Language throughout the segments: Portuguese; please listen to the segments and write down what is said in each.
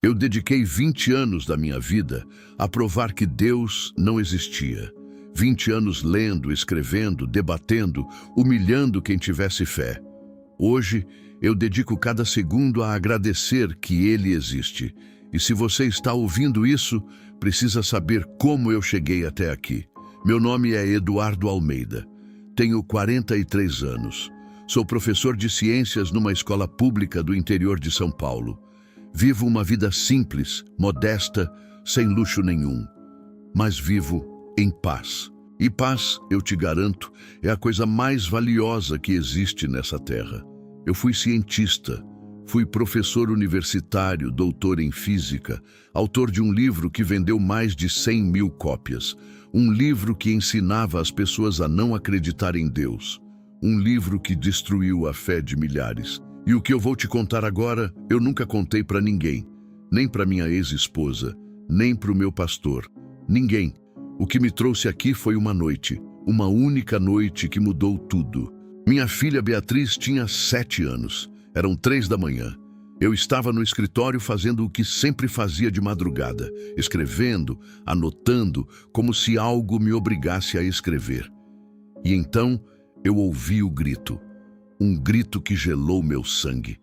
Eu dediquei 20 anos da minha vida a provar que Deus não existia. 20 anos lendo, escrevendo, debatendo, humilhando quem tivesse fé. Hoje, eu dedico cada segundo a agradecer que Ele existe. E se você está ouvindo isso, precisa saber como eu cheguei até aqui. Meu nome é Eduardo Almeida. Tenho 43 anos. Sou professor de ciências numa escola pública do interior de São Paulo. Vivo uma vida simples, modesta, sem luxo nenhum. Mas vivo em paz. E paz, eu te garanto, é a coisa mais valiosa que existe nessa terra. Eu fui cientista, fui professor universitário, doutor em física, autor de um livro que vendeu mais de 100 mil cópias. Um livro que ensinava as pessoas a não acreditar em Deus. Um livro que destruiu a fé de milhares. E o que eu vou te contar agora, eu nunca contei para ninguém. Nem para minha ex-esposa, nem para o meu pastor. Ninguém. O que me trouxe aqui foi uma noite. Uma única noite que mudou tudo. Minha filha Beatriz tinha 7 anos. Eram 3 da manhã. Eu estava no escritório fazendo o que sempre fazia de madrugada. Escrevendo, anotando, como se algo me obrigasse a escrever. E então eu ouvi o grito. Um grito que gelou meu sangue.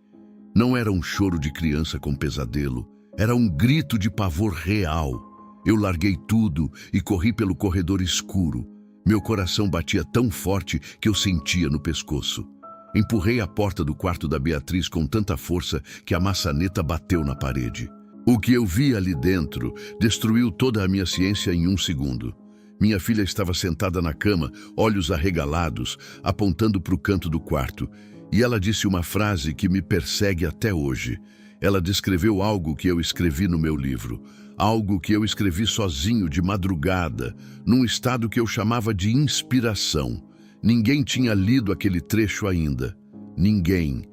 Não era um choro de criança com pesadelo. Era um grito de pavor real. Eu larguei tudo e corri pelo corredor escuro. Meu coração batia tão forte que eu sentia no pescoço. Empurrei a porta do quarto da Beatriz com tanta força que a maçaneta bateu na parede. O que eu vi ali dentro destruiu toda a minha ciência em 1 segundo. Minha filha estava sentada na cama, olhos arregalados, apontando para o canto do quarto. E ela disse uma frase que me persegue até hoje. Ela descreveu algo que eu escrevi no meu livro. Algo que eu escrevi sozinho, de madrugada, num estado que eu chamava de inspiração. Ninguém tinha lido aquele trecho ainda. Ninguém.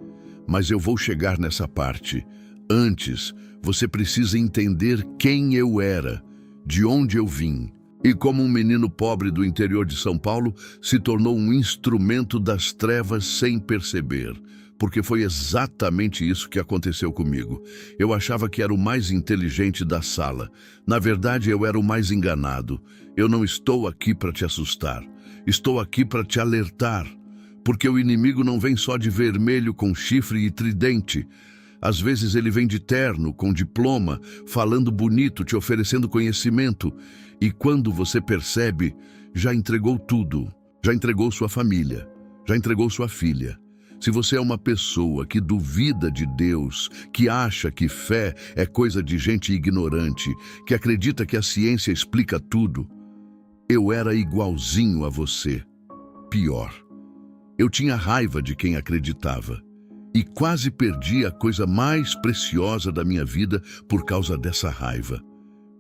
Mas eu vou chegar nessa parte. Antes, você precisa entender quem eu era, de onde eu vim. E como um menino pobre do interior de São Paulo se tornou um instrumento das trevas sem perceber. Porque foi exatamente isso que aconteceu comigo. Eu achava que era o mais inteligente da sala. Na verdade, eu era o mais enganado. Eu não estou aqui para te assustar. Estou aqui para te alertar. Porque o inimigo não vem só de vermelho com chifre e tridente. Às vezes ele vem de terno, com diploma, falando bonito, te oferecendo conhecimento. E quando você percebe, já entregou tudo. Já entregou sua família. Já entregou sua filha. Se você é uma pessoa que duvida de Deus, que acha que fé é coisa de gente ignorante, que acredita que a ciência explica tudo, eu era igualzinho a você. Pior. Eu tinha raiva de quem acreditava. E quase perdi a coisa mais preciosa da minha vida por causa dessa raiva.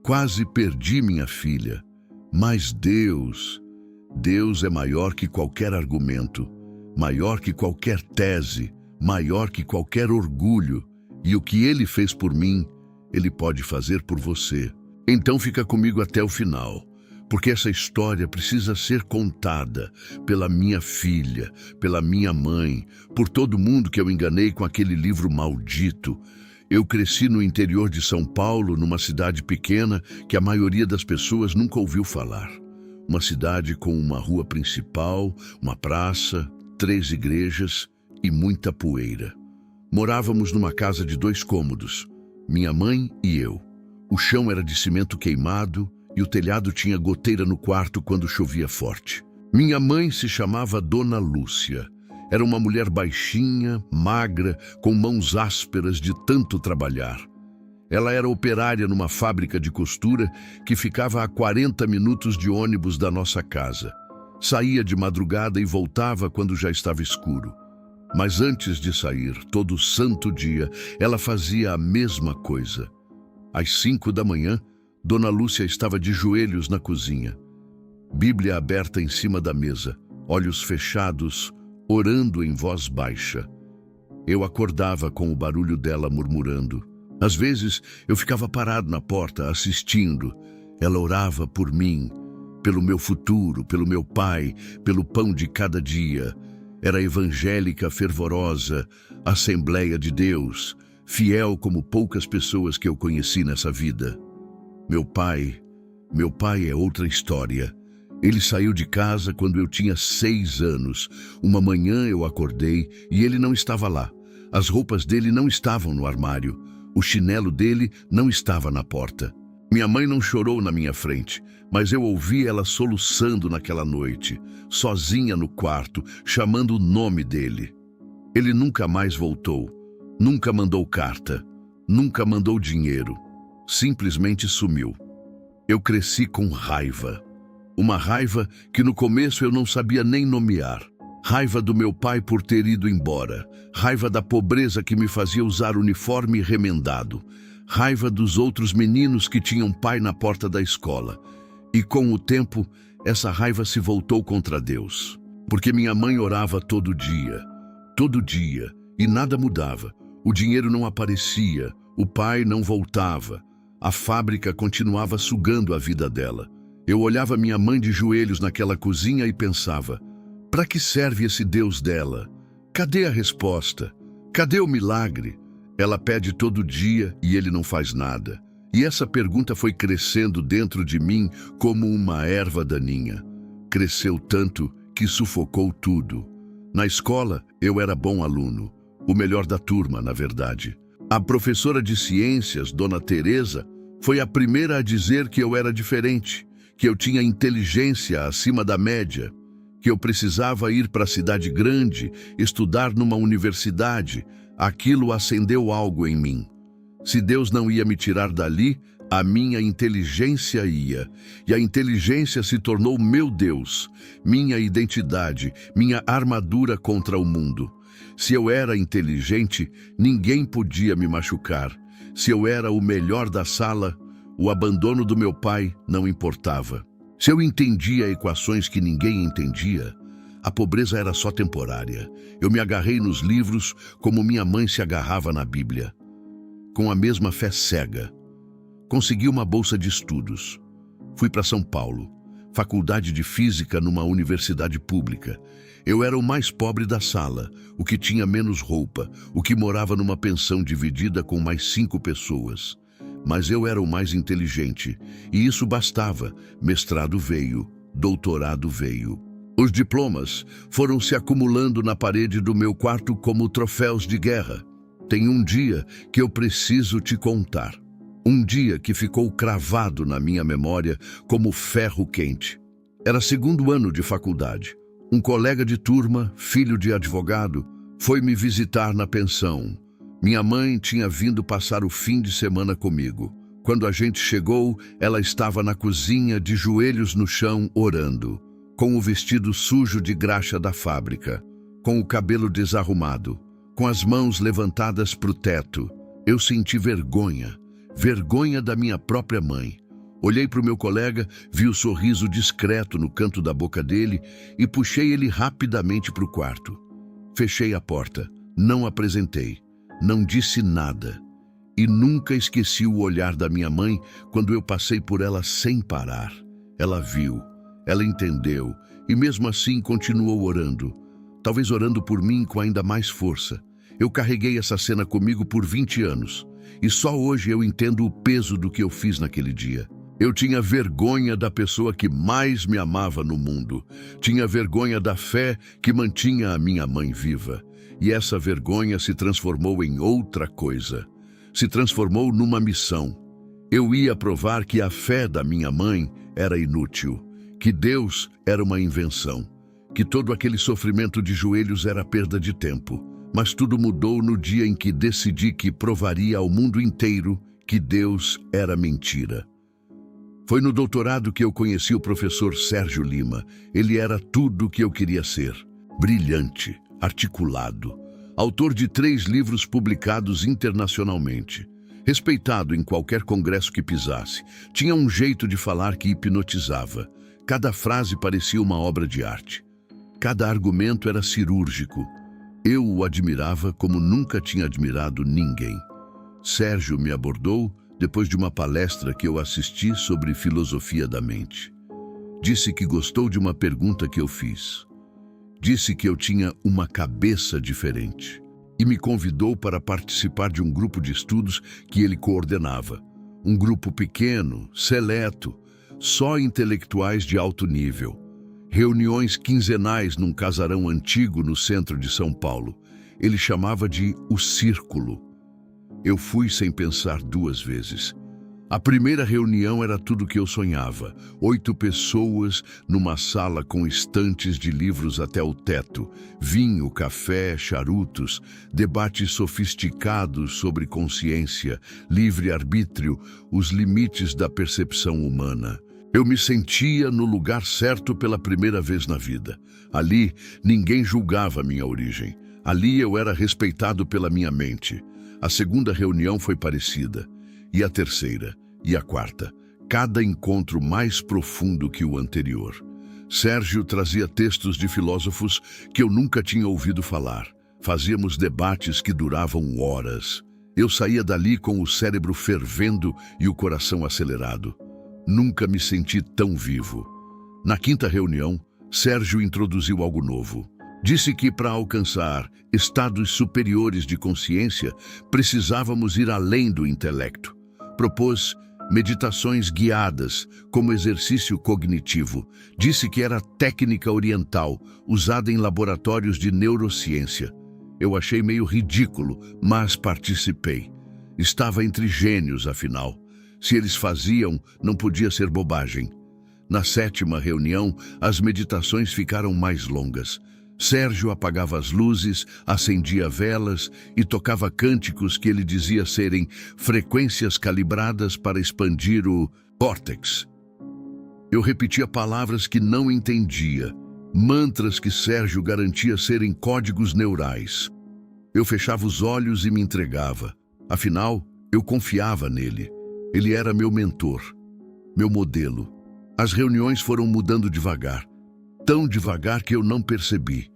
Quase perdi minha filha. Mas Deus é maior que qualquer argumento, maior que qualquer tese, maior que qualquer orgulho. E o que Ele fez por mim, Ele pode fazer por você. Então fica comigo até o final. Porque essa história precisa ser contada pela minha filha, pela minha mãe, por todo mundo que eu enganei com aquele livro maldito. Eu cresci no interior de São Paulo, numa cidade pequena que a maioria das pessoas nunca ouviu falar. Uma cidade com uma rua principal, uma praça, 3 igrejas e muita poeira. Morávamos numa casa de 2 cômodos, minha mãe e eu. O chão era de cimento queimado, e o telhado tinha goteira no quarto quando chovia forte. Minha mãe se chamava Dona Lúcia. Era uma mulher baixinha, magra, com mãos ásperas de tanto trabalhar. Ela era operária numa fábrica de costura que ficava a 40 minutos de ônibus da nossa casa. Saía de madrugada e voltava quando já estava escuro. Mas antes de sair, todo santo dia, ela fazia a mesma coisa. Às 5 da manhã, Dona Lúcia estava de joelhos na cozinha, Bíblia aberta em cima da mesa, olhos fechados, orando em voz baixa. Eu acordava com o barulho dela murmurando. Às vezes, eu ficava parado na porta, assistindo. Ela orava por mim, pelo meu futuro, pelo meu pai, pelo pão de cada dia. Era evangélica fervorosa, Assembleia de Deus, fiel como poucas pessoas que eu conheci nessa vida. Meu pai é outra história. Ele saiu de casa quando eu tinha 6 anos. Uma manhã eu acordei e ele não estava lá. As roupas dele não estavam no armário. O chinelo dele não estava na porta. Minha mãe não chorou na minha frente, mas eu ouvi ela soluçando naquela noite, sozinha no quarto, chamando o nome dele. Ele nunca mais voltou, nunca mandou carta, nunca mandou dinheiro. Simplesmente sumiu. Eu cresci com raiva. Uma raiva que no começo eu não sabia nem nomear. Raiva do meu pai por ter ido embora. Raiva da pobreza que me fazia usar uniforme remendado. Raiva dos outros meninos que tinham pai na porta da escola. E com o tempo, essa raiva se voltou contra Deus. Porque minha mãe orava todo dia, e nada mudava. O dinheiro não aparecia, o pai não voltava. A fábrica continuava sugando a vida dela. Eu olhava minha mãe de joelhos naquela cozinha e pensava: para que serve esse Deus dela? Cadê a resposta? Cadê o milagre? Ela pede todo dia e ele não faz nada. E essa pergunta foi crescendo dentro de mim como uma erva daninha. Cresceu tanto que sufocou tudo. Na escola, eu era bom aluno, o melhor da turma, na verdade. A professora de ciências, Dona Teresa, foi a primeira a dizer que eu era diferente, que eu tinha inteligência acima da média, que eu precisava ir para a cidade grande, estudar numa universidade. Aquilo acendeu algo em mim. Se Deus não ia me tirar dali, a minha inteligência ia. E a inteligência se tornou meu Deus, minha identidade, minha armadura contra o mundo. Se eu era inteligente, ninguém podia me machucar. Se eu era o melhor da sala, o abandono do meu pai não importava. Se eu entendia equações que ninguém entendia, a pobreza era só temporária. Eu me agarrei nos livros como minha mãe se agarrava na Bíblia. Com a mesma fé cega. Consegui uma bolsa de estudos. Fui para São Paulo, faculdade de física numa universidade pública. Eu era o mais pobre da sala, o que tinha menos roupa, o que morava numa pensão dividida com mais 5 pessoas. Mas eu era o mais inteligente, e isso bastava. Mestrado veio, doutorado veio. Os diplomas foram se acumulando na parede do meu quarto como troféus de guerra. Tem um dia que eu preciso te contar. Um dia que ficou cravado na minha memória como ferro quente. Era 2º ano de faculdade. Um colega de turma, filho de advogado, foi me visitar na pensão. Minha mãe tinha vindo passar o fim de semana comigo. Quando a gente chegou, ela estava na cozinha, de joelhos no chão, orando, com o vestido sujo de graxa da fábrica, com o cabelo desarrumado, com as mãos levantadas para o teto. Eu senti vergonha da minha própria mãe. Olhei para o meu colega, vi o sorriso discreto no canto da boca dele e puxei ele rapidamente para o quarto. Fechei a porta, não apresentei, não disse nada. E nunca esqueci o olhar da minha mãe quando eu passei por ela sem parar. Ela viu, ela entendeu e mesmo assim continuou orando. Talvez orando por mim com ainda mais força. Eu carreguei essa cena comigo por 20 anos. E só hoje eu entendo o peso do que eu fiz naquele dia. Eu tinha vergonha da pessoa que mais me amava no mundo. Tinha vergonha da fé que mantinha a minha mãe viva. E essa vergonha se transformou em outra coisa. Se transformou numa missão. Eu ia provar que a fé da minha mãe era inútil, que Deus era uma invenção, que todo aquele sofrimento de joelhos era perda de tempo. Mas tudo mudou no dia em que decidi que provaria ao mundo inteiro que Deus era mentira. Foi no doutorado que eu conheci o professor Sérgio Lima. Ele era tudo o que eu queria ser. Brilhante, articulado, autor de 3 livros publicados internacionalmente. Respeitado em qualquer congresso que pisasse. Tinha um jeito de falar que hipnotizava. Cada frase parecia uma obra de arte. Cada argumento era cirúrgico. Eu o admirava como nunca tinha admirado ninguém. Sérgio me abordou depois de uma palestra que eu assisti sobre filosofia da mente. Disse que gostou de uma pergunta que eu fiz. Disse que eu tinha uma cabeça diferente. e me convidou para participar de um grupo de estudos que ele coordenava. Um grupo pequeno, seleto, só intelectuais de alto nível. Reuniões quinzenais num casarão antigo no centro de São Paulo. Ele chamava de O Círculo. Eu fui sem pensar duas vezes. A primeira reunião era tudo o que eu sonhava. 8 pessoas numa sala com estantes de livros até o teto. Vinho, café, charutos, debates sofisticados sobre consciência, livre-arbítrio, os limites da percepção humana. Eu me sentia no lugar certo pela primeira vez na vida. Ali, ninguém julgava minha origem. Ali eu era respeitado pela minha mente. A segunda reunião foi parecida. E a terceira, e a quarta, cada encontro mais profundo que o anterior. Sérgio trazia textos de filósofos que eu nunca tinha ouvido falar. Fazíamos debates que duravam horas. Eu saía dali com o cérebro fervendo e o coração acelerado. Nunca me senti tão vivo. Na quinta reunião, Sérgio introduziu algo novo. Disse que para alcançar estados superiores de consciência, precisávamos ir além do intelecto. Propôs meditações guiadas como exercício cognitivo. Disse que era técnica oriental, usada em laboratórios de neurociência. Eu achei meio ridículo, mas participei. Estava entre gênios, afinal. Se eles faziam, não podia ser bobagem. Na 7ª reunião, as meditações ficaram mais longas. Sérgio apagava as luzes, acendia velas e tocava cânticos que ele dizia serem frequências calibradas para expandir o córtex. Eu repetia palavras que não entendia, mantras que Sérgio garantia serem códigos neurais. Eu fechava os olhos e me entregava. Afinal, eu confiava nele. Ele era meu mentor, meu modelo. As reuniões foram mudando devagar. Tão devagar que eu não percebi.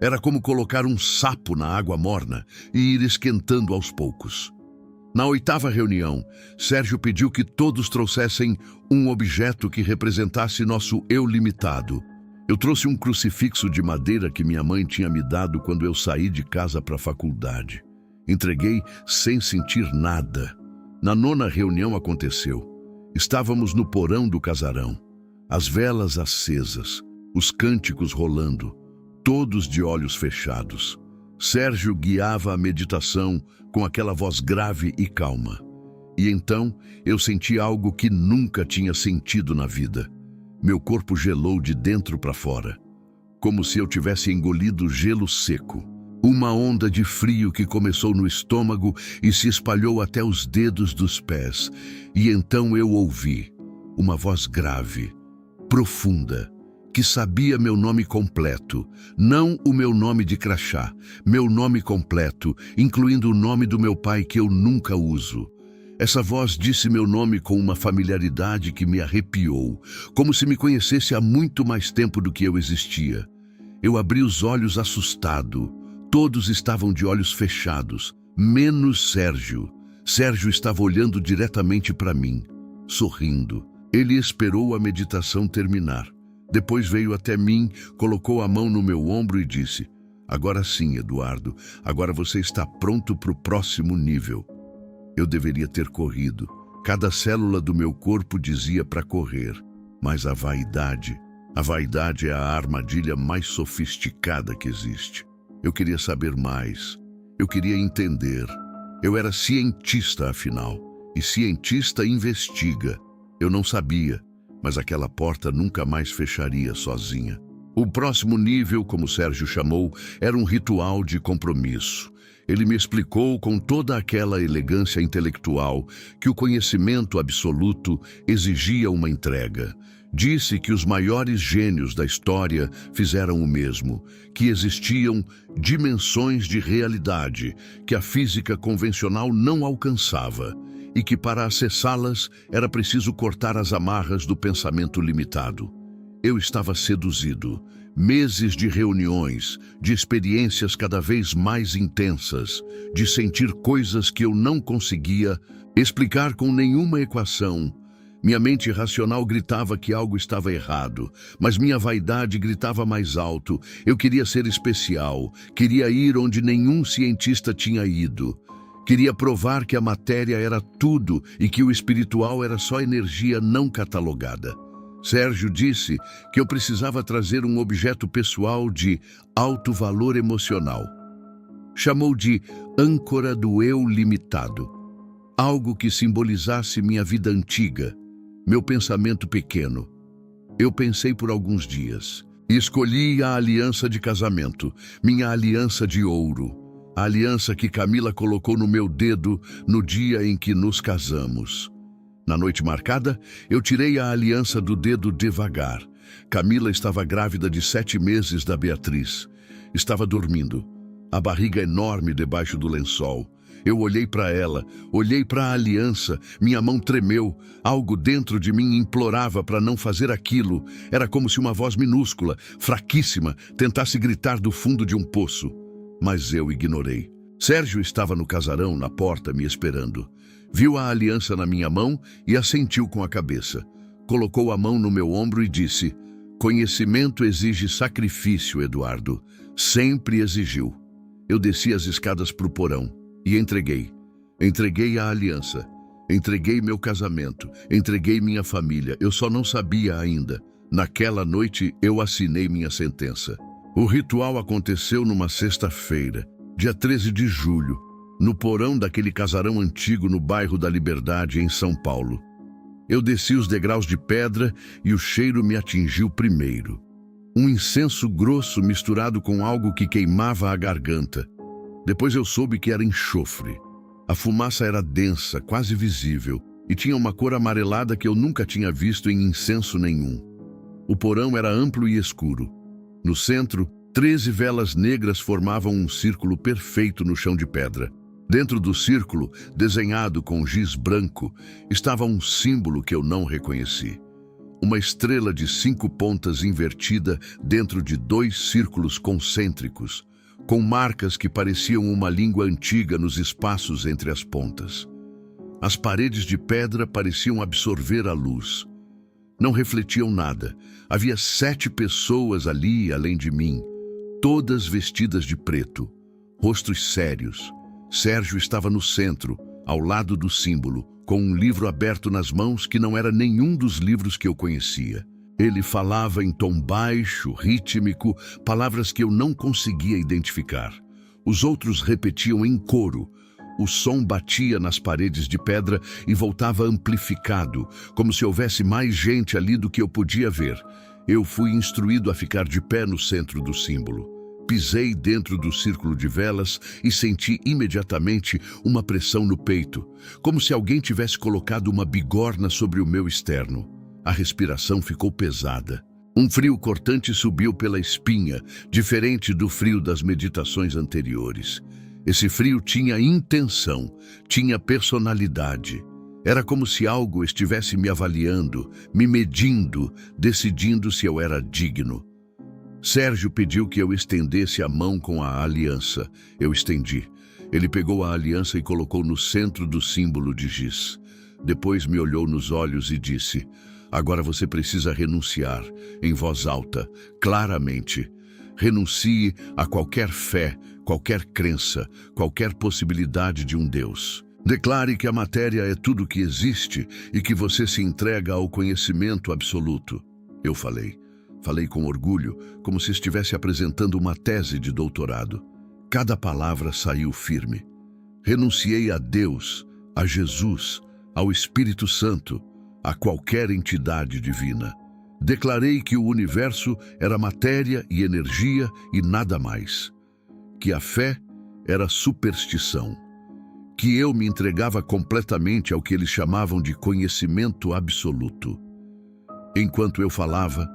Era como colocar um sapo na água morna e ir esquentando aos poucos. Na 8ª reunião, Sérgio pediu que todos trouxessem um objeto que representasse nosso eu limitado. Eu trouxe um crucifixo de madeira que minha mãe tinha me dado quando eu saí de casa para a faculdade. Entreguei sem sentir nada. Na 9ª reunião aconteceu. Estávamos no porão do casarão. As velas acesas. Os cânticos rolando, todos de olhos fechados. Sérgio guiava a meditação com aquela voz grave e calma. E então eu senti algo que nunca tinha sentido na vida. Meu corpo gelou de dentro para fora, como se eu tivesse engolido gelo seco. Uma onda de frio que começou no estômago e se espalhou até os dedos dos pés. E então eu ouvi uma voz grave, profunda, que sabia meu nome completo, não o meu nome de crachá, meu nome completo, incluindo o nome do meu pai que eu nunca uso. Essa voz disse meu nome com uma familiaridade que me arrepiou, como se me conhecesse há muito mais tempo do que eu existia. Eu abri os olhos assustado. Todos estavam de olhos fechados, menos Sérgio. Sérgio estava olhando diretamente para mim, sorrindo. Ele esperou a meditação terminar. Depois veio até mim, colocou a mão no meu ombro e disse: "Agora sim, Eduardo, agora você está pronto para o próximo nível." Eu deveria ter corrido. Cada célula do meu corpo dizia para correr. Mas a vaidade é a armadilha mais sofisticada que existe. Eu queria saber mais. Eu queria entender. Eu era cientista, afinal. E cientista investiga. Eu não sabia, mas aquela porta nunca mais fecharia sozinha. O próximo nível, como Sérgio chamou, era um ritual de compromisso. Ele me explicou com toda aquela elegância intelectual que o conhecimento absoluto exigia uma entrega. Disse que os maiores gênios da história fizeram o mesmo, que existiam dimensões de realidade que a física convencional não alcançava e que para acessá-las era preciso cortar as amarras do pensamento limitado. Eu estava seduzido. Meses de reuniões, de experiências cada vez mais intensas, de sentir coisas que eu não conseguia explicar com nenhuma equação, Minha mente racional gritava que algo estava errado, mas minha vaidade gritava mais alto. Eu queria ser especial, queria ir onde nenhum cientista tinha ido. Queria provar que a matéria era tudo e que o espiritual era só energia não catalogada. Sérgio disse que eu precisava trazer um objeto pessoal de alto valor emocional. Chamou de âncora do eu limitado. Algo que simbolizasse minha vida antiga, meu pensamento pequeno. Eu pensei por alguns dias e escolhi a aliança de casamento, minha aliança de ouro, a aliança que Camila colocou no meu dedo no dia em que nos casamos. Na noite marcada, eu tirei a aliança do dedo devagar. Camila estava grávida de 7 meses da Beatriz. Estava dormindo, a barriga enorme debaixo do lençol. Eu olhei para ela, olhei para a aliança, minha mão tremeu, algo dentro de mim implorava para não fazer aquilo. Era como se uma voz minúscula, fraquíssima, tentasse gritar do fundo de um poço. Mas eu ignorei. Sérgio estava no casarão, na porta, me esperando. Viu a aliança na minha mão e assentiu com a cabeça. Colocou a mão no meu ombro e disse: "Conhecimento exige sacrifício, Eduardo. Sempre exigiu." Eu desci as escadas para o porão. E entreguei. Entreguei a aliança. Entreguei meu casamento. Entreguei minha família. Eu só não sabia ainda. Naquela noite, eu assinei minha sentença. O ritual aconteceu numa sexta-feira, dia 13 de julho, no porão daquele casarão antigo no bairro da Liberdade, em São Paulo. Eu desci os degraus de pedra e o cheiro me atingiu primeiro. Um incenso grosso misturado com algo que queimava a garganta. Depois eu soube que era enxofre. A fumaça era densa, quase visível, e tinha uma cor amarelada que eu nunca tinha visto em incenso nenhum. O porão era amplo e escuro. No centro, 13 velas negras formavam um círculo perfeito no chão de pedra. Dentro do círculo, desenhado com giz branco, estava um símbolo que eu não reconheci. Uma estrela de 5 pontas invertida dentro de 2 círculos concêntricos, com marcas que pareciam uma língua antiga nos espaços entre as pontas. As paredes de pedra pareciam absorver a luz. Não refletiam nada. Havia 7 pessoas ali, além de mim, todas vestidas de preto, rostos sérios. Sérgio estava no centro, ao lado do símbolo, com um livro aberto nas mãos que não era nenhum dos livros que eu conhecia. Ele falava em tom baixo, rítmico, palavras que eu não conseguia identificar. Os outros repetiam em coro. O som batia nas paredes de pedra e voltava amplificado, como se houvesse mais gente ali do que eu podia ver. Eu fui instruído a ficar de pé no centro do símbolo. Pisei dentro do círculo de velas e senti imediatamente uma pressão no peito, como se alguém tivesse colocado uma bigorna sobre o meu externo. A respiração ficou pesada. Um frio cortante subiu pela espinha, diferente do frio das meditações anteriores. Esse frio tinha intenção, tinha personalidade. Era como se algo estivesse me avaliando, me medindo, decidindo se eu era digno. Sérgio pediu que eu estendesse a mão com a aliança. Eu estendi. Ele pegou a aliança e colocou no centro do símbolo de giz. Depois me olhou nos olhos e disse: "Agora você precisa renunciar", em voz alta, claramente. Renuncie a qualquer fé, qualquer crença, qualquer possibilidade de um Deus. Declare que a matéria é tudo que existe e que você se entrega ao conhecimento absoluto. Eu falei. Falei com orgulho, como se estivesse apresentando uma tese de doutorado. Cada palavra saiu firme. Renunciei a Deus, a Jesus, ao Espírito Santo, a qualquer entidade divina. Declarei que o universo era matéria e energia e nada mais. Que a fé era superstição. Que eu me entregava completamente ao que eles chamavam de conhecimento absoluto. Enquanto eu falava,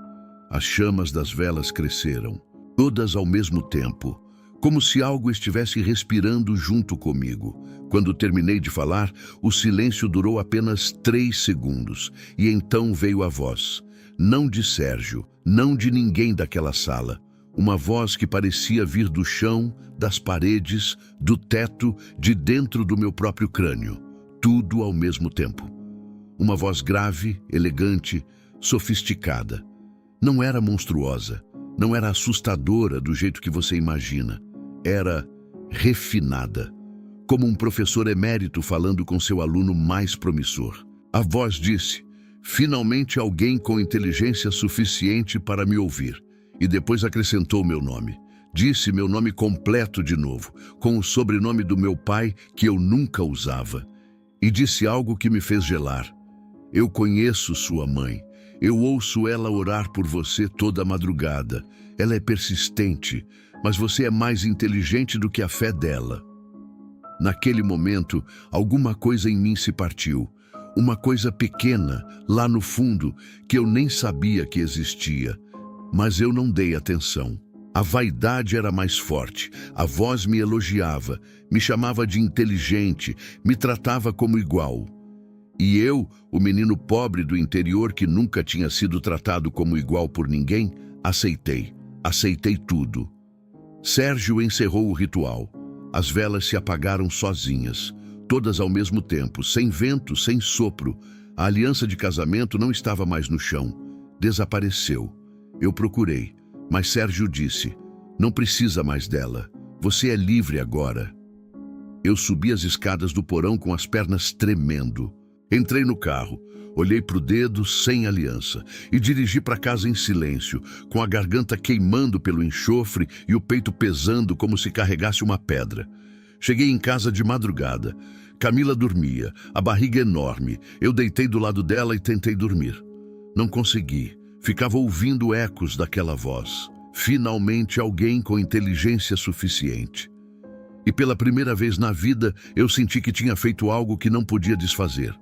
as chamas das velas cresceram, todas ao mesmo tempo, como se algo estivesse respirando junto comigo. Quando terminei de falar, o silêncio durou apenas 3 segundos, e então veio a voz. Não de Sérgio, não de ninguém daquela sala. Uma voz que parecia vir do chão, das paredes, do teto, de dentro do meu próprio crânio. Tudo ao mesmo tempo. Uma voz grave, elegante, sofisticada. Não era monstruosa, não era assustadora do jeito que você imagina. Era refinada, como um professor emérito falando com seu aluno mais promissor. A voz disse: "Finalmente alguém com inteligência suficiente para me ouvir." E depois acrescentou meu nome. Disse meu nome completo de novo, com o sobrenome do meu pai que eu nunca usava. E disse algo que me fez gelar. "Eu conheço sua mãe. Eu ouço ela orar por você toda a madrugada. Ela é persistente, mas você é mais inteligente do que a fé dela." Naquele momento, alguma coisa em mim se partiu. Uma coisa pequena, lá no fundo, que eu nem sabia que existia. Mas eu não dei atenção. A vaidade era mais forte. A voz me elogiava, me chamava de inteligente, me tratava como igual. E eu, o menino pobre do interior que nunca tinha sido tratado como igual por ninguém, aceitei tudo. Sérgio encerrou o ritual. As velas se apagaram sozinhas, todas ao mesmo tempo, sem vento, sem sopro. A aliança de casamento não estava mais no chão. Desapareceu. Eu procurei, mas Sérgio disse: "Não precisa mais dela. Você é livre agora." Eu subi as escadas do porão com as pernas tremendo. Entrei no carro, olhei para o dedo sem aliança e dirigi para casa em silêncio, com a garganta queimando pelo enxofre e o peito pesando como se carregasse uma pedra. Cheguei em casa de madrugada. Camila dormia, a barriga enorme. Eu deitei do lado dela e tentei dormir. Não consegui. Ficava ouvindo ecos daquela voz. Finalmente alguém com inteligência suficiente. E pela primeira vez na vida, eu senti que tinha feito algo que não podia desfazer.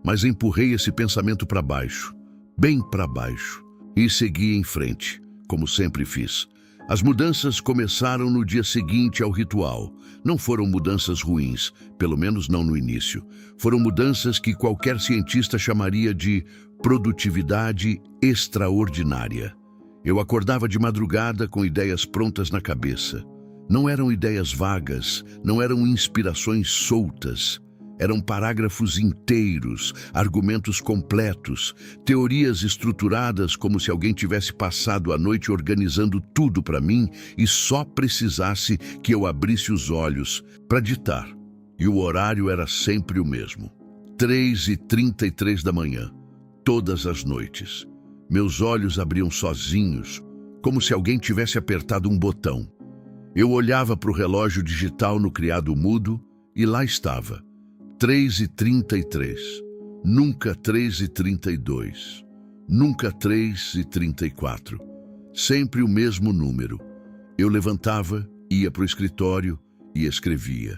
Mas empurrei esse pensamento para baixo, bem para baixo, e segui em frente, como sempre fiz. As mudanças começaram no dia seguinte ao ritual. Não foram mudanças ruins, pelo menos não no início. Foram mudanças que qualquer cientista chamaria de produtividade extraordinária. Eu acordava de madrugada com ideias prontas na cabeça. Não eram ideias vagas, não eram inspirações soltas. Eram parágrafos inteiros, argumentos completos, teorias estruturadas como se alguém tivesse passado a noite organizando tudo para mim e só precisasse que eu abrisse os olhos para ditar. E o horário era sempre o mesmo. 3h33 da manhã, todas as noites. Meus olhos abriam sozinhos, como se alguém tivesse apertado um botão. Eu olhava para o relógio digital no criado mudo e lá estava. 3h33, nunca 3h32, nunca 3h34, sempre o mesmo número. Eu levantava, ia para o escritório e escrevia.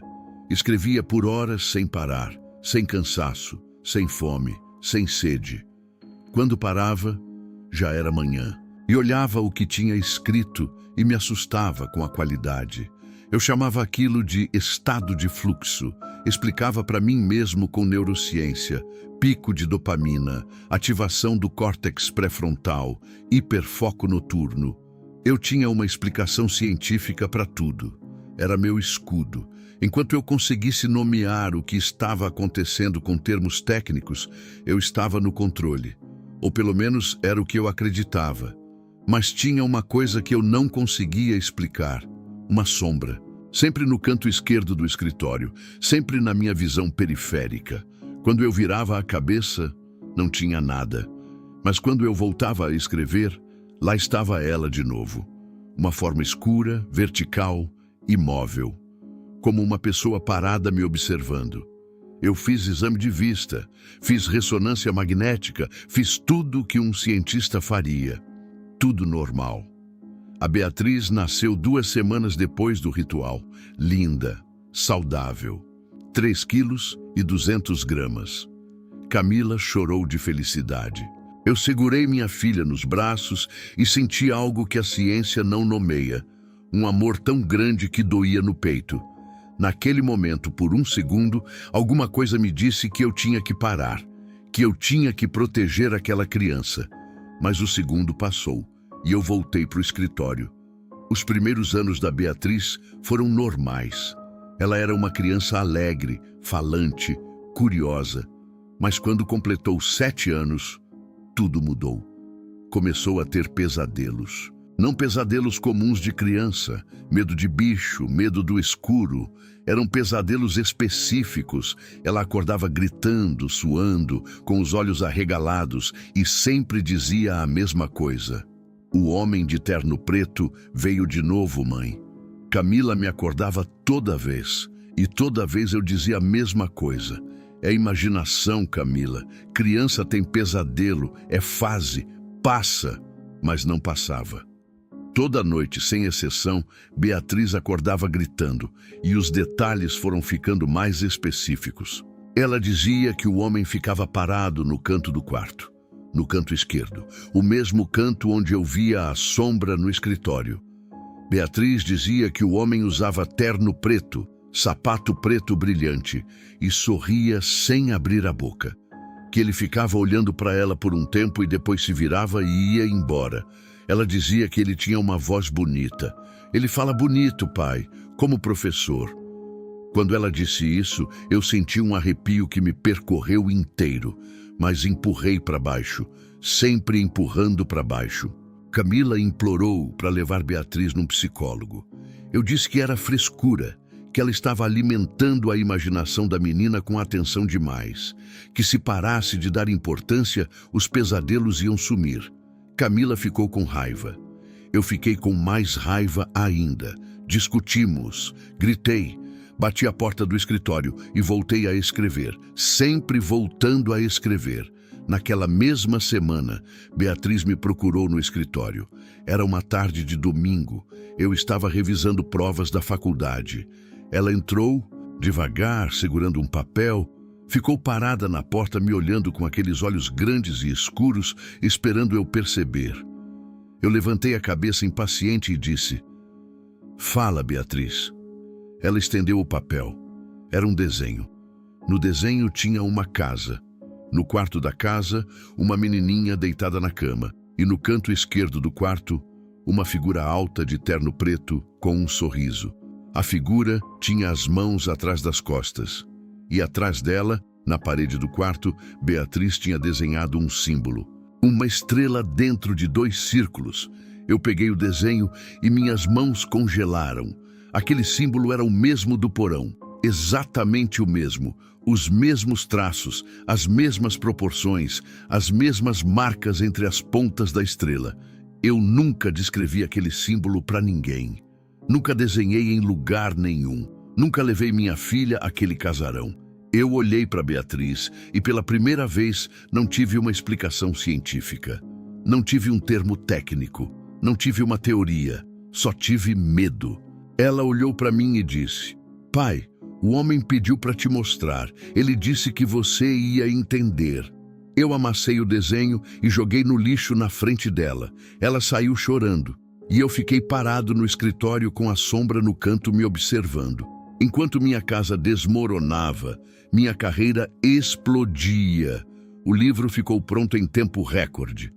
Escrevia por horas sem parar, sem cansaço, sem fome, sem sede. Quando parava, já era manhã. E olhava o que tinha escrito e me assustava com a qualidade. Eu chamava aquilo de estado de fluxo. Explicava para mim mesmo com neurociência, pico de dopamina, ativação do córtex pré-frontal, hiperfoco noturno. Eu tinha uma explicação científica para tudo. Era meu escudo. Enquanto eu conseguisse nomear o que estava acontecendo com termos técnicos, eu estava no controle. Ou pelo menos era o que eu acreditava. Mas tinha uma coisa que eu não conseguia explicar. Uma sombra. Sempre no canto esquerdo do escritório, sempre na minha visão periférica. Quando eu virava a cabeça, não tinha nada. Mas quando eu voltava a escrever, lá estava ela de novo. Uma forma escura, vertical, imóvel. Como uma pessoa parada me observando. Eu fiz exame de vista, fiz ressonância magnética, fiz tudo o que um cientista faria. Tudo normal. A Beatriz nasceu 2 semanas depois do ritual, linda, saudável, 3,2 kg. Camila chorou de felicidade. Eu segurei minha filha nos braços e senti algo que a ciência não nomeia, um amor tão grande que doía no peito. Naquele momento, por 1 segundo, alguma coisa me disse que eu tinha que parar, que eu tinha que proteger aquela criança. Mas o segundo passou. E eu voltei para o escritório. Os primeiros anos da Beatriz foram normais. Ela era uma criança alegre, falante, curiosa. Mas quando completou 7 anos, tudo mudou. Começou a ter pesadelos. Não pesadelos comuns de criança, medo de bicho, medo do escuro. Eram pesadelos específicos. Ela acordava gritando, suando, com os olhos arregalados e sempre dizia a mesma coisa. O homem de terno preto veio de novo, mãe. Camila me acordava toda vez, e toda vez eu dizia a mesma coisa. É imaginação, Camila. Criança tem pesadelo, é fase, passa, mas não passava. Toda noite, sem exceção, Beatriz acordava gritando, e os detalhes foram ficando mais específicos. Ela dizia que o homem ficava parado no canto do quarto, no canto esquerdo, o mesmo canto onde eu via a sombra no escritório. Beatriz dizia que o homem usava terno preto, sapato preto brilhante, e sorria sem abrir a boca. Que ele ficava olhando para ela por um tempo e depois se virava e ia embora. Ela dizia que ele tinha uma voz bonita. Ele fala bonito, pai, como professor. Quando ela disse isso, eu senti um arrepio que me percorreu inteiro, mas empurrei para baixo, sempre empurrando para baixo. Camila implorou para levar Beatriz num psicólogo. Eu disse que era frescura, que ela estava alimentando a imaginação da menina com atenção demais, que se parasse de dar importância, os pesadelos iam sumir. Camila ficou com raiva. Eu fiquei com mais raiva ainda. Discutimos, gritei, bati a porta do escritório e voltei a escrever, sempre voltando a escrever. Naquela mesma semana, Beatriz me procurou no escritório. Era uma tarde de domingo. Eu estava revisando provas da faculdade. Ela entrou, devagar, segurando um papel. Ficou parada na porta me olhando com aqueles olhos grandes e escuros, esperando eu perceber. Eu levantei a cabeça impaciente e disse: "Fala, Beatriz." Ela estendeu o papel. Era um desenho. No desenho tinha uma casa. No quarto da casa, uma menininha deitada na cama. E no canto esquerdo do quarto, uma figura alta de terno preto com um sorriso. A figura tinha as mãos atrás das costas. E atrás dela, na parede do quarto, Beatriz tinha desenhado um símbolo. Uma estrela dentro de 2 círculos. Eu peguei o desenho e minhas mãos congelaram. Aquele símbolo era o mesmo do porão. Exatamente o mesmo. Os mesmos traços, as mesmas proporções, as mesmas marcas entre as pontas da estrela. Eu nunca descrevi aquele símbolo para ninguém. Nunca desenhei em lugar nenhum. Nunca levei minha filha àquele casarão. Eu olhei para Beatriz e pela primeira vez não tive uma explicação científica. Não tive um termo técnico. Não tive uma teoria. Só tive medo. Ela olhou para mim e disse: "Pai, o homem pediu para te mostrar. Ele disse que você ia entender." Eu amassei o desenho e joguei no lixo na frente dela. Ela saiu chorando. E eu fiquei parado no escritório com a sombra no canto me observando. Enquanto minha casa desmoronava, minha carreira explodia. O livro ficou pronto em tempo recorde.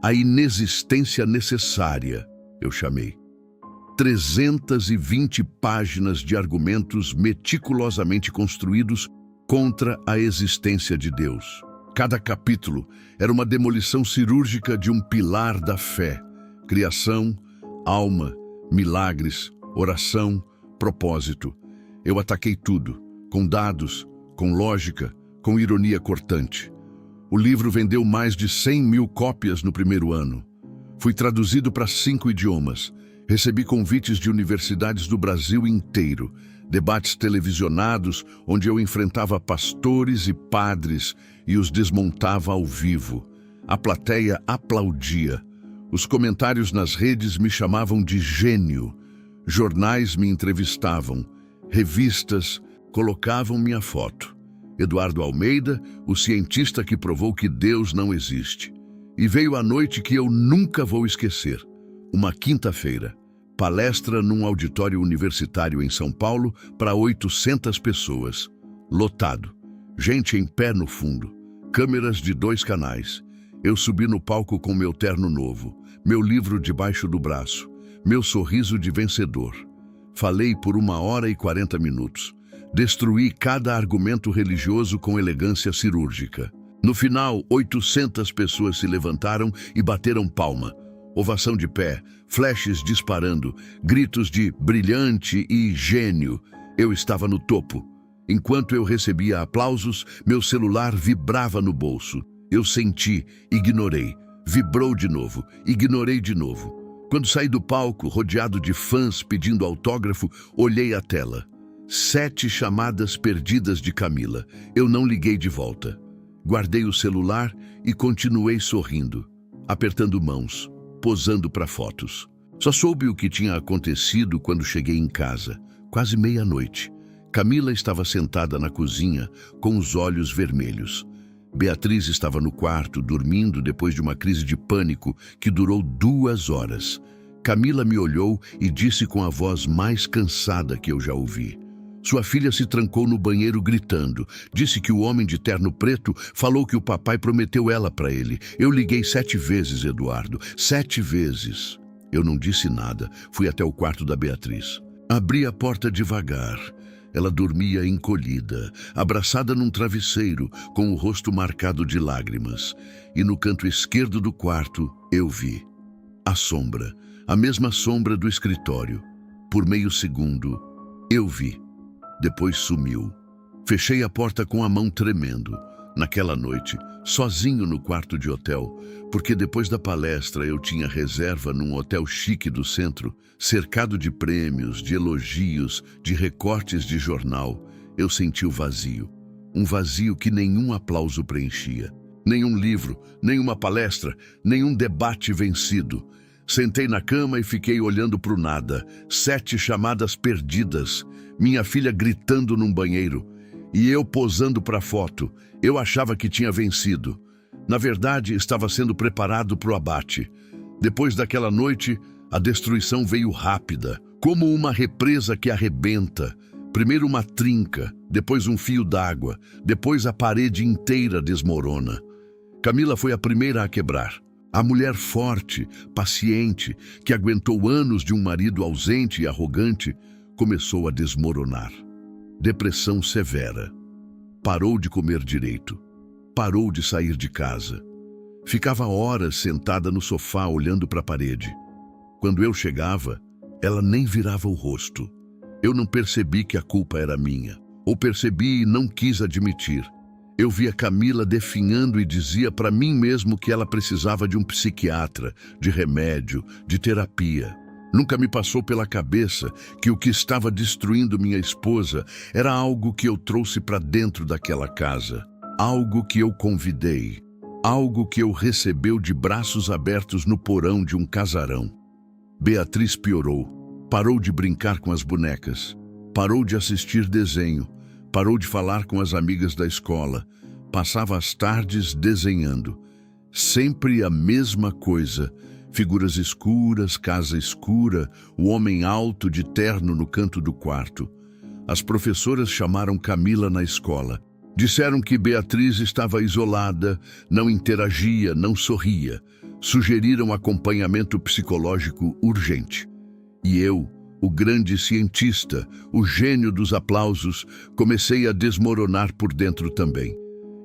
A inexistência necessária, eu chamei. 320 páginas de argumentos meticulosamente construídos contra a existência de Deus. Cada capítulo era uma demolição cirúrgica de um pilar da fé: criação, alma, milagres, oração, propósito. Eu ataquei tudo, com dados, com lógica, com ironia cortante. O livro vendeu mais de 100.000 cópias no primeiro ano. Fui traduzido para 5 idiomas. Recebi convites de universidades do Brasil inteiro, debates televisionados onde eu enfrentava pastores e padres e os desmontava ao vivo. A plateia aplaudia. Os comentários nas redes me chamavam de gênio. Jornais me entrevistavam. Revistas colocavam minha foto. Eduardo Almeida, o cientista que provou que Deus não existe. E veio a noite que eu nunca vou esquecer. Uma quinta-feira, palestra num auditório universitário em São Paulo para 800 pessoas. Lotado. Gente em pé no fundo. Câmeras de 2 canais. Eu subi no palco com meu terno novo, meu livro debaixo do braço, meu sorriso de vencedor. Falei por 1 hora e 40 minutos. Destruí cada argumento religioso com elegância cirúrgica. No final, 800 pessoas se levantaram e bateram palma. Ovação de pé, flashes disparando, gritos de brilhante e gênio. Eu estava no topo. Enquanto eu recebia aplausos, meu celular vibrava no bolso. Eu senti, ignorei. Vibrou de novo, ignorei de novo. Quando saí do palco, rodeado de fãs pedindo autógrafo, olhei a tela. 7 chamadas perdidas de Camila. Eu não liguei de volta. Guardei o celular e continuei sorrindo, apertando mãos, posando para fotos. Só soube o que tinha acontecido quando cheguei em casa, quase meia-noite. Camila estava sentada na cozinha, com os olhos vermelhos. Beatriz estava no quarto, dormindo depois de uma crise de pânico que durou 2 horas. Camila me olhou e disse com a voz mais cansada que eu já ouvi. Sua filha se trancou no banheiro gritando. Disse que o homem de terno preto falou que o papai prometeu ela para ele. Eu liguei 7 vezes, Eduardo. 7 vezes. Eu não disse nada. Fui até o quarto da Beatriz. Abri a porta devagar. Ela dormia encolhida, abraçada num travesseiro, com o rosto marcado de lágrimas. E no canto esquerdo do quarto, eu vi a sombra, a mesma sombra do escritório. Por meio segundo, eu vi. Depois sumiu. Fechei a porta com a mão tremendo. Naquela noite, sozinho no quarto de hotel, porque depois da palestra eu tinha reserva num hotel chique do centro, cercado de prêmios, de elogios, de recortes de jornal, eu senti o vazio. Um vazio que nenhum aplauso preenchia. Nenhum livro, nenhuma palestra, nenhum debate vencido. Sentei na cama e fiquei olhando para o nada. 7 chamadas perdidas. Minha filha gritando num banheiro. E eu posando para a foto. Eu achava que tinha vencido. Na verdade, estava sendo preparado para o abate. Depois daquela noite, a destruição veio rápida, como uma represa que arrebenta. Primeiro uma trinca, depois um fio d'água, depois a parede inteira desmorona. Camila foi a primeira a quebrar. A mulher forte, paciente, que aguentou anos de um marido ausente e arrogante, começou a desmoronar. Depressão severa. Parou de comer direito. Parou de sair de casa. Ficava horas sentada no sofá olhando para a parede. Quando eu chegava, ela nem virava o rosto. Eu não percebi que a culpa era minha. Ou percebi e não quis admitir. Eu via Camila definhando e dizia para mim mesmo que ela precisava de um psiquiatra, de remédio, de terapia. Nunca me passou pela cabeça que o que estava destruindo minha esposa era algo que eu trouxe para dentro daquela casa. Algo que eu convidei. Algo que eu recebeu de braços abertos no porão de um casarão. Beatriz piorou. Parou de brincar com as bonecas. Parou de assistir desenho. Parou de falar com as amigas da escola. Passava as tardes desenhando. Sempre a mesma coisa. Figuras escuras, casa escura, o homem alto de terno no canto do quarto. As professoras chamaram Camila na escola. Disseram que Beatriz estava isolada, não interagia, não sorria. Sugeriram acompanhamento psicológico urgente. E eu, o grande cientista, o gênio dos aplausos, comecei a desmoronar por dentro também.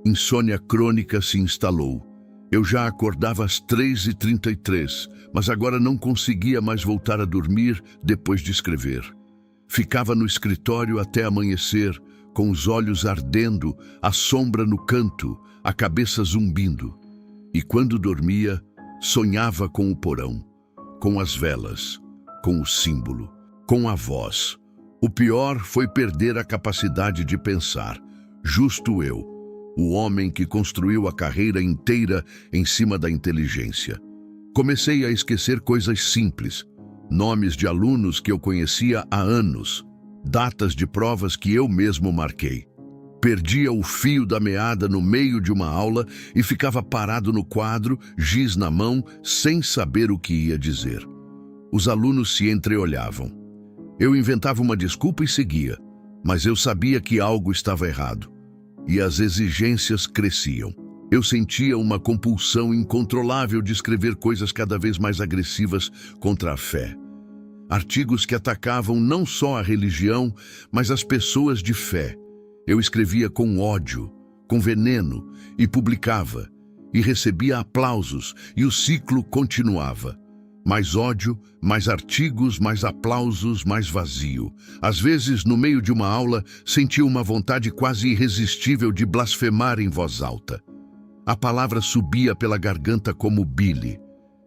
Insônia crônica se instalou. Eu já acordava às 3h33, mas agora não conseguia mais voltar a dormir depois de escrever. Ficava no escritório até amanhecer, com os olhos ardendo, a sombra no canto, a cabeça zumbindo. E quando dormia, sonhava com o porão, com as velas, com o símbolo, com a voz. O pior foi perder a capacidade de pensar. Justo eu, o homem que construiu a carreira inteira em cima da inteligência. Comecei a esquecer coisas simples, nomes de alunos que eu conhecia há anos, datas de provas que eu mesmo marquei. Perdia o fio da meada no meio de uma aula e ficava parado no quadro, giz na mão, sem saber o que ia dizer. Os alunos se entreolhavam. Eu inventava uma desculpa e seguia, mas eu sabia que algo estava errado. E as exigências cresciam. Eu sentia uma compulsão incontrolável de escrever coisas cada vez mais agressivas contra a fé. artigos que atacavam não só a religião, mas as pessoas de fé. Eu escrevia com ódio, com veneno, e publicava, e recebia aplausos, e o ciclo continuava. Mais ódio, mais artigos, mais aplausos, mais vazio. Às vezes, no meio de uma aula, sentia uma vontade quase irresistível de blasfemar em voz alta. A palavra subia pela garganta como bile.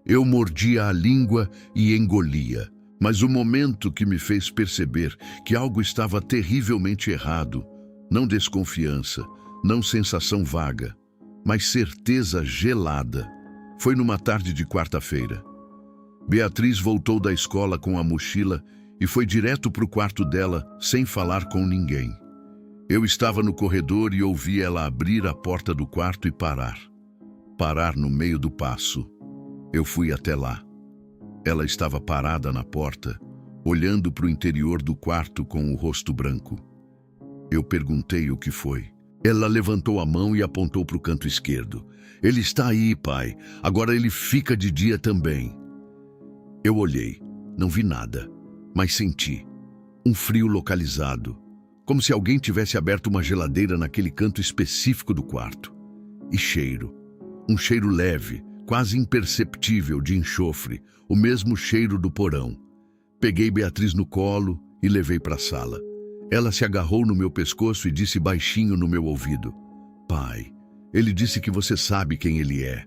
Eu mordia a língua e engolia. Mas o momento que me fez perceber que algo estava terrivelmente errado, não desconfiança, não sensação vaga, mas certeza gelada, foi numa tarde de quarta-feira. Beatriz voltou da escola com a mochila e foi direto para o quarto dela, sem falar com ninguém. Eu estava no corredor e ouvi ela abrir a porta do quarto e parar. Parar no meio do passo. Eu fui até lá. Ela estava parada na porta, olhando para o interior do quarto com o rosto branco. Eu perguntei o que foi. Ela levantou a mão e apontou para o canto esquerdo. Ele está aí, pai. Agora ele fica de dia também. Eu olhei. Não vi nada, mas senti um frio localizado, como se alguém tivesse aberto uma geladeira naquele canto específico do quarto. E cheiro. Um cheiro leve, quase imperceptível de enxofre, o mesmo cheiro do porão. Peguei Beatriz no colo e levei para a sala. Ela se agarrou no meu pescoço e disse baixinho no meu ouvido: pai, ele disse que você sabe quem ele é.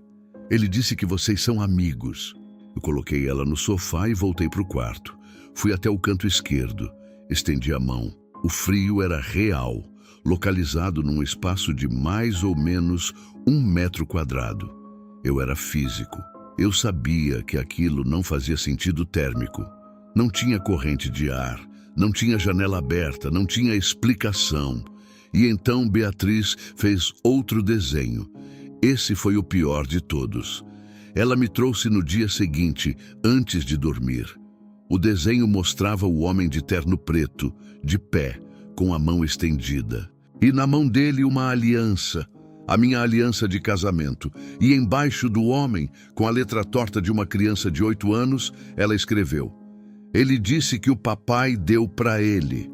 Ele disse que vocês são amigos. Eu coloquei ela no sofá e voltei para o quarto. Fui até o canto esquerdo, estendi a mão. O frio era real, localizado num espaço de mais ou menos 1 metro quadrado. Eu era físico. Eu sabia que aquilo não fazia sentido térmico. Não tinha corrente de ar, não tinha janela aberta, não tinha explicação. E então Beatriz fez outro desenho. Esse foi o pior de todos. Ela me trouxe no dia seguinte, antes de dormir. O desenho mostrava o homem de terno preto, de pé, com a mão estendida. E na mão dele uma aliança, a minha aliança de casamento. E embaixo do homem, com a letra torta de uma criança de 8 anos, ela escreveu: ele disse que o papai deu para ele.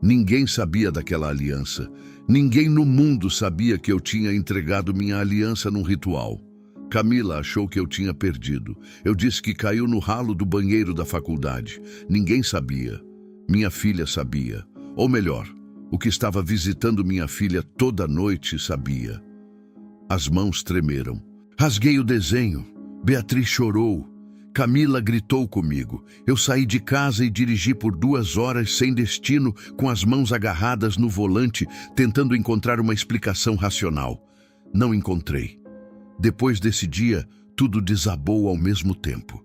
Ninguém sabia daquela aliança. Ninguém no mundo sabia que eu tinha entregado minha aliança num ritual. Camila achou que eu tinha perdido. Eu disse que caiu no ralo do banheiro da faculdade. Ninguém sabia. Minha filha sabia. Ou melhor, o que estava visitando minha filha toda noite sabia. As mãos tremeram. Rasguei o desenho. Beatriz chorou. Camila gritou comigo. Eu saí de casa e dirigi por 2 horas sem destino, com as mãos agarradas no volante, tentando encontrar uma explicação racional. Não encontrei. Depois desse dia, tudo desabou ao mesmo tempo.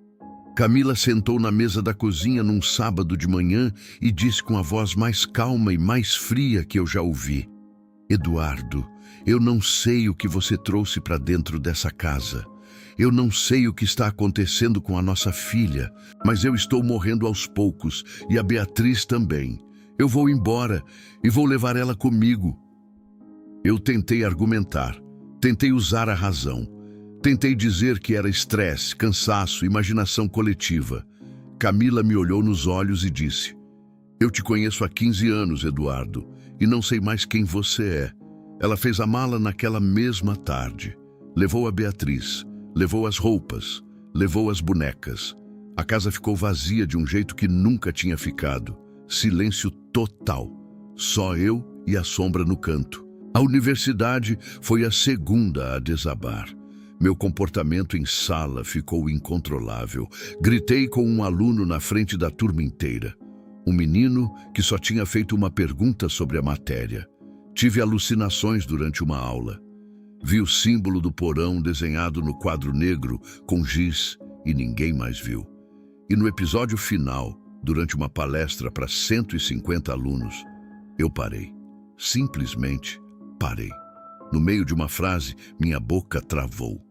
Camila sentou na mesa da cozinha num sábado de manhã e disse com a voz mais calma e mais fria que eu já ouvi: Eduardo, eu não sei o que você trouxe para dentro dessa casa. Eu não sei o que está acontecendo com a nossa filha, mas eu estou morrendo aos poucos, e a Beatriz também. Eu vou embora e vou levar ela comigo. Eu tentei argumentar, tentei usar a razão. Tentei dizer que era estresse, cansaço, imaginação coletiva. Camila me olhou nos olhos e disse: eu te conheço há 15 anos, Eduardo, e não sei mais quem você é. Ela fez a mala naquela mesma tarde. Levou a Beatriz, levou as roupas, levou as bonecas. A casa ficou vazia de um jeito que nunca tinha ficado. Silêncio total. Só eu e a sombra no canto. A universidade foi a segunda a desabar. Meu comportamento em sala ficou incontrolável. Gritei com um aluno na frente da turma inteira. Um menino que só tinha feito uma pergunta sobre a matéria. Tive alucinações durante uma aula. Vi o símbolo do porão desenhado no quadro negro com giz e ninguém mais viu. E no episódio final, durante uma palestra para 150 alunos, eu parei. Simplesmente parei. No meio de uma frase, minha boca travou.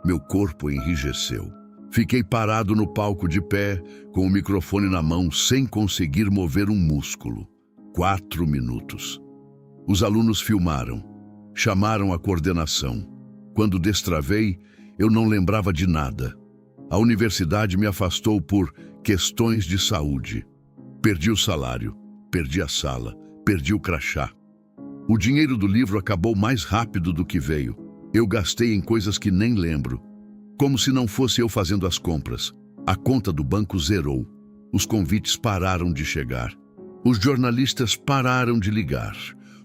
Meu corpo enrijeceu. Fiquei parado no palco de pé, com o microfone na mão, sem conseguir mover um músculo. 4 minutos. Os alunos filmaram. Chamaram a coordenação. Quando destravei, eu não lembrava de nada. A universidade me afastou por Questões de saúde. Perdi o salário, perdi a sala, perdi o crachá. O dinheiro do livro acabou mais rápido do que veio. Eu gastei em coisas que nem lembro. Como se não fosse eu fazendo as compras. A conta do banco zerou. Os convites pararam de chegar. Os jornalistas pararam de ligar.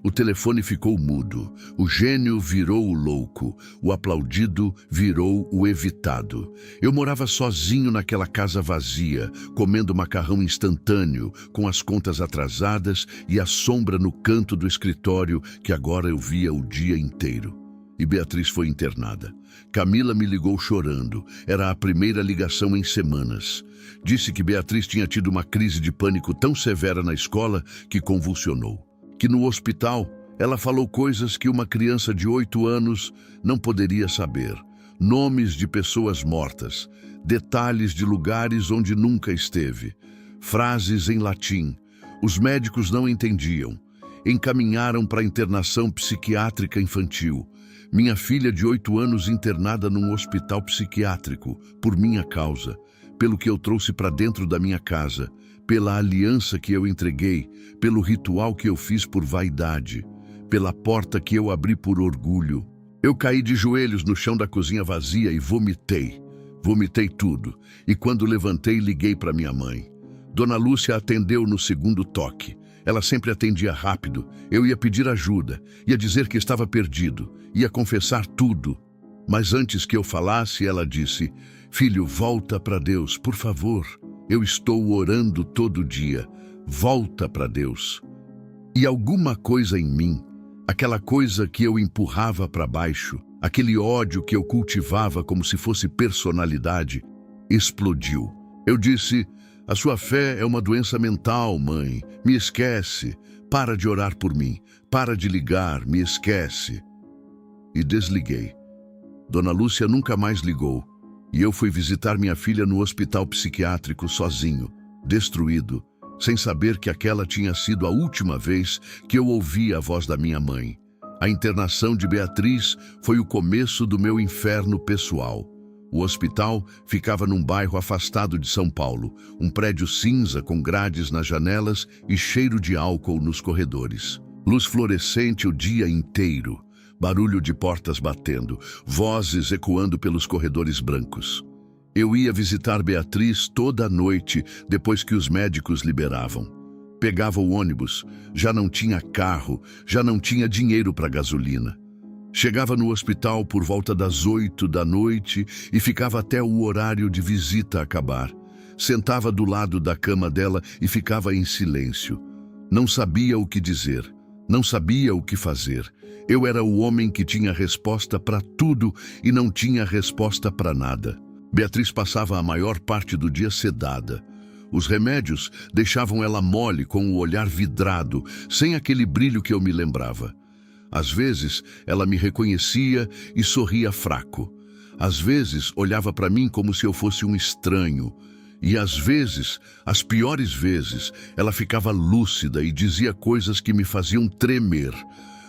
O telefone ficou mudo. O gênio virou o louco. O aplaudido virou o evitado. Eu morava sozinho naquela casa vazia, comendo macarrão instantâneo, com as contas atrasadas e a sombra no canto do escritório que agora eu via o dia inteiro. E Beatriz foi internada. Camila me ligou chorando. Era a primeira ligação em semanas. Disse que Beatriz tinha tido uma crise de pânico tão severa na escola que convulsionou. Que no hospital ela falou coisas que uma criança de 8 anos não poderia saber. Nomes de pessoas mortas, detalhes de lugares onde nunca esteve, frases em latim. Os médicos não entendiam. Encaminharam para internação psiquiátrica infantil. Minha filha de 8 anos internada num hospital psiquiátrico, por minha causa, pelo que eu trouxe para dentro da minha casa, pela aliança que eu entreguei, pelo ritual que eu fiz por vaidade, pela porta que eu abri por orgulho. Eu caí de joelhos no chão da cozinha vazia e vomitei. Vomitei tudo. E quando levantei, liguei para minha mãe. Dona Lúcia atendeu no segundo toque. Ela sempre atendia rápido. Eu ia pedir ajuda, ia dizer que estava perdido, ia confessar tudo. Mas antes que eu falasse, ela disse: "Filho, volta para Deus, por favor. Eu estou orando todo dia. Volta para Deus." E alguma coisa em mim, aquela coisa que eu empurrava para baixo, aquele ódio que eu cultivava como se fosse personalidade, explodiu. Eu disse: "A sua fé é uma doença mental, mãe. Me esquece. Para de orar por mim. Para de ligar. Me esquece." E desliguei. Dona Lúcia nunca mais ligou. E eu fui visitar minha filha no hospital psiquiátrico sozinho, destruído, sem saber que aquela tinha sido a última vez que eu ouvi a voz da minha mãe. A internação de Beatriz foi o começo do meu inferno pessoal. O hospital ficava num bairro afastado de São Paulo, um prédio cinza com grades nas janelas e cheiro de álcool nos corredores. Luz fluorescente o dia inteiro. Barulho de portas batendo, vozes ecoando pelos corredores brancos. Eu ia visitar Beatriz toda noite depois que os médicos liberavam. Pegava o ônibus, já não tinha carro, já não tinha dinheiro para gasolina. Chegava no hospital por volta das 8 da noite e ficava até o horário de visita acabar. Sentava do lado da cama dela e ficava em silêncio. Não sabia o que dizer, não sabia o que fazer. Eu era o homem que tinha resposta para tudo e não tinha resposta para nada. Beatriz passava a maior parte do dia sedada. Os remédios deixavam ela mole, com o olhar vidrado, sem aquele brilho que eu me lembrava. Às vezes, ela me reconhecia e sorria fraco. Às vezes, olhava para mim como se eu fosse um estranho. E às vezes, as piores vezes, ela ficava lúcida e dizia coisas que me faziam tremer.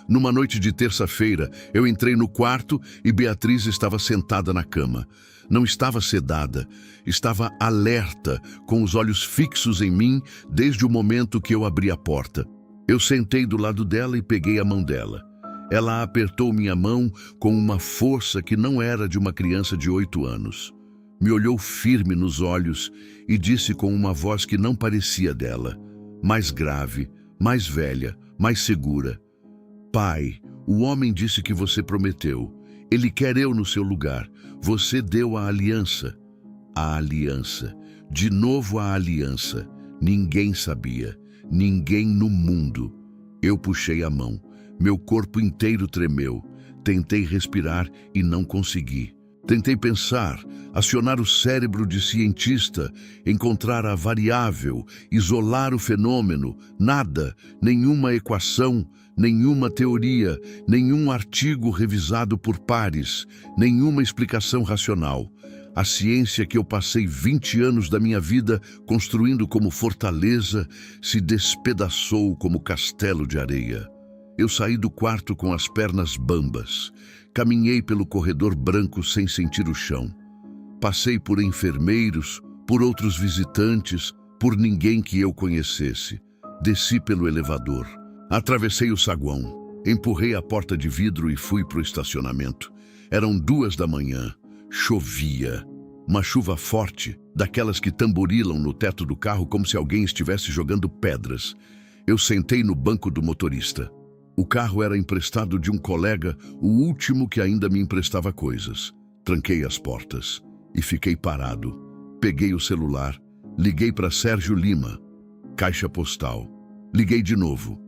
Numa noite de terça-feira, eu entrei no quarto e Beatriz estava sentada na cama. Não estava sedada, estava alerta, com os olhos fixos em mim desde o momento que eu abri a porta. Eu sentei do lado dela e peguei a mão dela. Ela apertou minha mão com uma força que não era de uma criança de 8 anos. Me olhou firme nos olhos e disse com uma voz que não parecia dela, mais grave, mais velha, mais segura: "Pai, o homem disse que você prometeu. Ele quer eu no seu lugar. Você deu a aliança." A aliança. De novo a aliança. Ninguém sabia. Ninguém no mundo. Eu puxei a mão. Meu corpo inteiro tremeu. Tentei respirar e não consegui. Tentei pensar, acionar o cérebro de cientista, encontrar a variável, isolar o fenômeno. Nada, nenhuma equação, nenhuma teoria, nenhum artigo revisado por pares, nenhuma explicação racional. A ciência que eu passei 20 anos da minha vida construindo como fortaleza se despedaçou como castelo de areia. Eu saí do quarto com as pernas bambas. Caminhei pelo corredor branco sem sentir o chão. Passei por enfermeiros, por outros visitantes, por ninguém que eu conhecesse. Desci pelo elevador, atravessei o saguão, empurrei a porta de vidro e fui para o estacionamento. Eram 2 da manhã, chovia. Uma chuva forte, daquelas que tamborilam no teto do carro como se alguém estivesse jogando pedras. Eu sentei no banco do motorista. O carro era emprestado de um colega, o último que ainda me emprestava coisas. Tranquei as portas e fiquei parado. Peguei o celular, liguei para Sérgio Lima, caixa postal. Liguei de novo,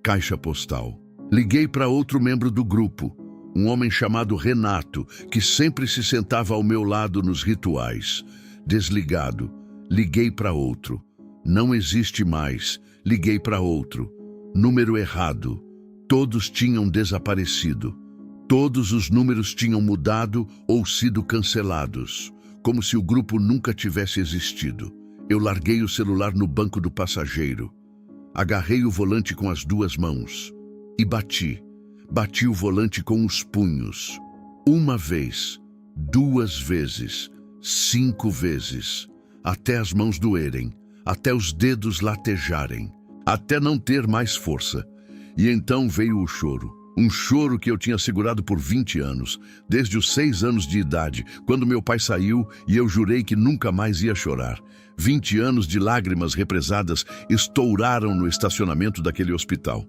caixa postal. Liguei para outro membro do grupo, um homem chamado Renato, que sempre se sentava ao meu lado nos rituais. Desligado. Liguei para outro. Não existe mais. Liguei para outro. Número errado. Todos tinham desaparecido. Todos os números tinham mudado ou sido cancelados, como se o grupo nunca tivesse existido. Eu larguei o celular no banco do passageiro. Agarrei o volante com as 2 mãos e bati. Bati o volante com os punhos. 1 vez, 2 vezes, 5 vezes, até as mãos doerem, até os dedos latejarem, até não ter mais força. E então veio o choro. Um choro que eu tinha segurado por 20 anos, desde os 6 anos de idade, quando meu pai saiu e eu jurei que nunca mais ia chorar. 20 anos de lágrimas represadas estouraram no estacionamento daquele hospital.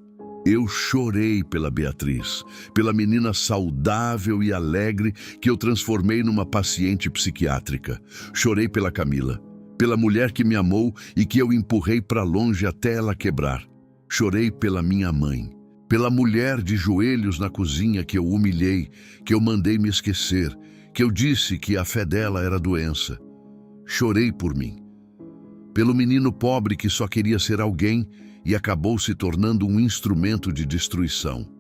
Eu chorei pela Beatriz, pela menina saudável e alegre que eu transformei numa paciente psiquiátrica. Chorei pela Camila, pela mulher que me amou e que eu empurrei para longe até ela quebrar. Chorei pela minha mãe, pela mulher de joelhos na cozinha que eu humilhei, que eu mandei me esquecer, que eu disse que a fé dela era doença. Chorei por mim, pelo menino pobre que só queria ser alguém e acabou se tornando um instrumento de destruição.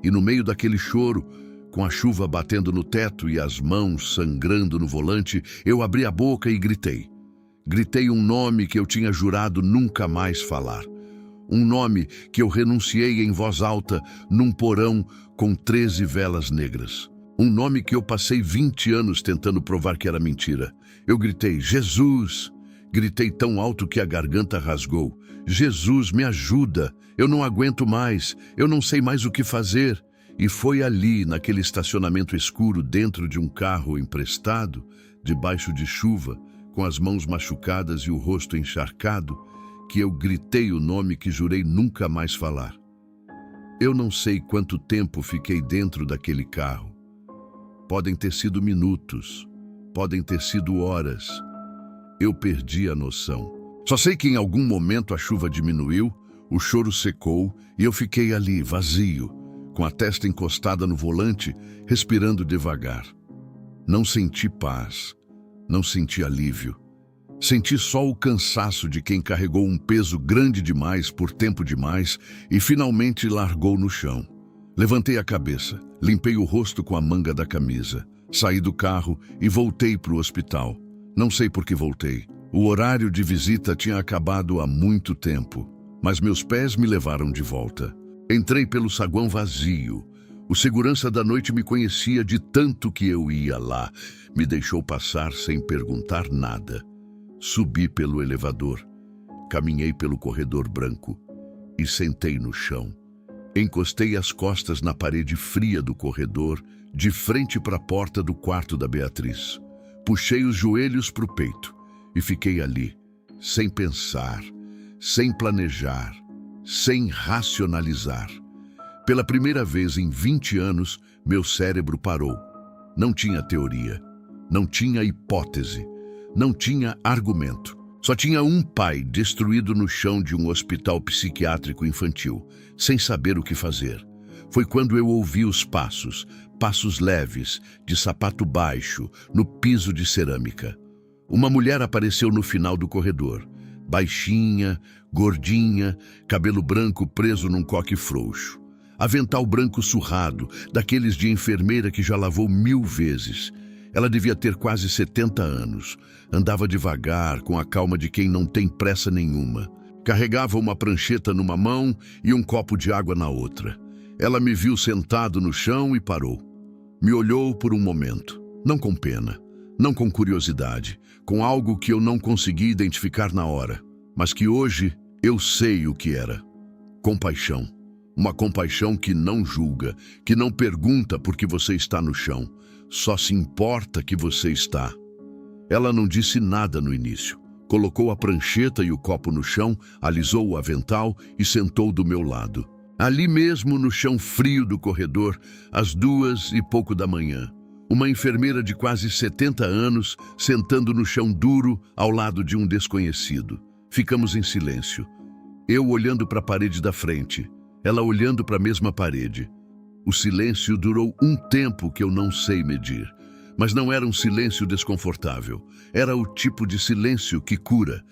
E no meio daquele choro, com a chuva batendo no teto e as mãos sangrando no volante, eu abri a boca e gritei. Gritei um nome que eu tinha jurado nunca mais falar. Um nome que eu renunciei em voz alta num porão com 13 velas negras. Um nome que eu passei 20 anos tentando provar que era mentira. Eu gritei, Jesus! Gritei tão alto que a garganta rasgou. Jesus, me ajuda! Eu não aguento mais! Eu não sei mais o que fazer! E foi ali, naquele estacionamento escuro, dentro de um carro emprestado, debaixo de chuva, com as mãos machucadas e o rosto encharcado, que eu gritei o nome que jurei nunca mais falar. Eu não sei quanto tempo fiquei dentro daquele carro. Podem ter sido minutos, podem ter sido horas. Eu perdi a noção. Só sei que em algum momento a chuva diminuiu, o choro secou e eu fiquei ali, vazio, com a testa encostada no volante, respirando devagar. Não senti paz, não senti alívio. Senti só o cansaço de quem carregou um peso grande demais por tempo demais e finalmente largou no chão. Levantei a cabeça, limpei o rosto com a manga da camisa, saí do carro e voltei para o hospital. Não sei por que voltei. O horário de visita tinha acabado há muito tempo, mas meus pés me levaram de volta. Entrei pelo saguão vazio. O segurança da noite me conhecia de tanto que eu ia lá. Me deixou passar sem perguntar nada. Subi pelo elevador, caminhei pelo corredor branco e sentei no chão. Encostei as costas na parede fria do corredor, de frente para a porta do quarto da Beatriz. Puxei os joelhos para o peito e fiquei ali, sem pensar, sem planejar, sem racionalizar. Pela primeira vez em 20 anos, meu cérebro parou. Não tinha teoria, não tinha hipótese, não tinha argumento. Só tinha um pai destruído no chão de um hospital psiquiátrico infantil, sem saber o que fazer. Foi quando eu ouvi os passos, passos leves, de sapato baixo, no piso de cerâmica. Uma mulher apareceu no final do corredor, baixinha, gordinha, cabelo branco preso num coque frouxo. Avental branco surrado, daqueles de enfermeira que já lavou 1000 vezes. Ela devia ter quase 70 anos. Andava devagar, com a calma de quem não tem pressa nenhuma. Carregava uma prancheta numa mão e um copo de água na outra. Ela me viu sentado no chão e parou. Me olhou por um momento, não com pena, Não com curiosidade, com algo que eu não consegui identificar na hora, mas que hoje eu sei o que era. Compaixão. Uma compaixão que não julga, que não pergunta por que você está no chão, só se importa que você está. Ela não disse nada no início. Colocou a prancheta e o copo no chão, alisou o avental e sentou do meu lado. Ali mesmo, no chão frio do corredor, às 2:00 da manhã. Uma enfermeira de quase 70 anos, sentando no chão duro, ao lado de um desconhecido. Ficamos em silêncio. Eu olhando para a parede da frente, ela olhando para a mesma parede. O silêncio durou um tempo que eu não sei medir. Mas não era um silêncio desconfortável. Era o tipo de silêncio que cura.